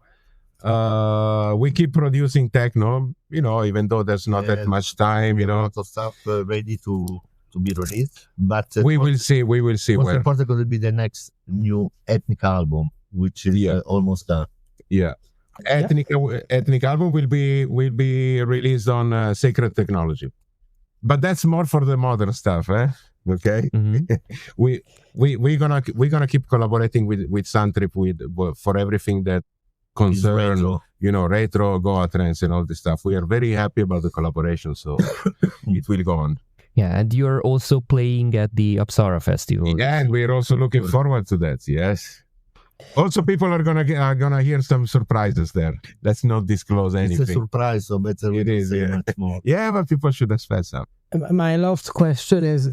We keep producing techno, even though there's not that much time, lots of stuff ready to be released. But we will see. What's important will be the next new Ethnica album, which is almost done. Yeah. Ethnic album will be released on Sacred Technology, but that's more for the modern stuff, eh? Okay. We're gonna keep collaborating with Soundtrip for everything that concern retro, Goa trance and all this stuff. We are very happy about the collaboration, so it will go on. Yeah, and you're also playing at the Apsara Festival. Yeah, and we're also looking forward to that. Yes. Also, people are gonna hear some surprises there. Let's not disclose anything. It's a surprise, so better it is. Much more. Yeah, but people should expect some. My last question is: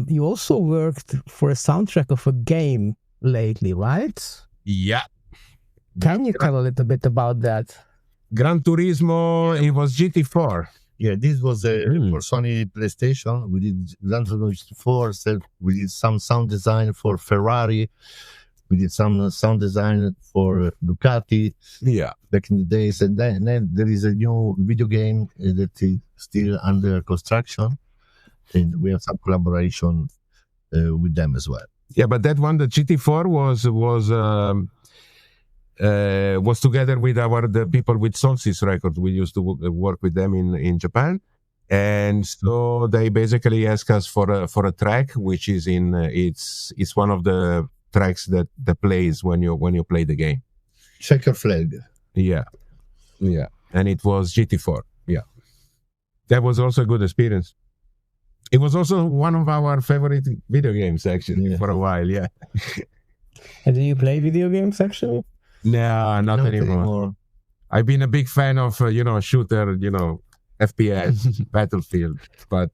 you also worked for a soundtrack of a game lately, right? Yeah. Can you tell a little bit about that? Gran Turismo. It was GT4. Yeah, this was for Sony PlayStation. We did Gran Turismo 4. We did some sound design for Ferrari. We did some sound design for Ducati. Yeah, back in the days, and then there is a new video game that is still under construction, and we have some collaboration with them as well. Yeah, but that one, the GT4, was together with the people with Solstice Records. We used to work with them in Japan, and so they basically asked us for a track, which is it's one of the tracks that plays when you play the game. Checker flag. Yeah, and it was GT4. Yeah, that was also a good experience. It was also one of our favorite video games actually for a while. Yeah. And do you play video games actually? No, not anymore. I've been a big fan of shooter, FPS, Battlefield, but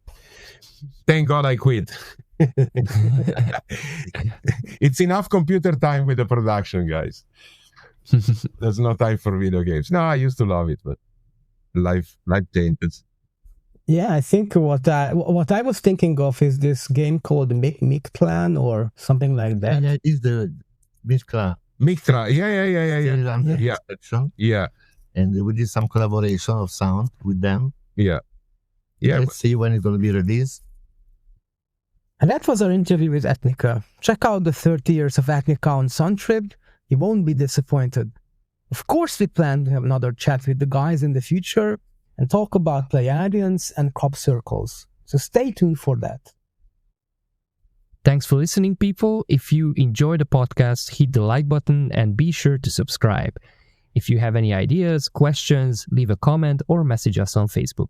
thank God I quit. It's enough computer time with the production, guys. There's no time for video games. No, I used to love it, but life changes. Yeah, I think what I was thinking of is this game called Mictlan or something like that. Yeah, it's the Mictlan. Mictra, yeah. And we did some collaboration of sound with them. Yeah. Let's see when it's going to be released. And that was our interview with Ethnica. Check out the 30 years of Ethnica on Soundtrip. You won't be disappointed. Of course, we plan to have another chat with the guys in the future and talk about Pleiadians and crop circles. So stay tuned for that. Thanks for listening, people. If you enjoy the podcast, hit the like button and be sure to subscribe. If you have any ideas, questions, leave a comment or message us on Facebook.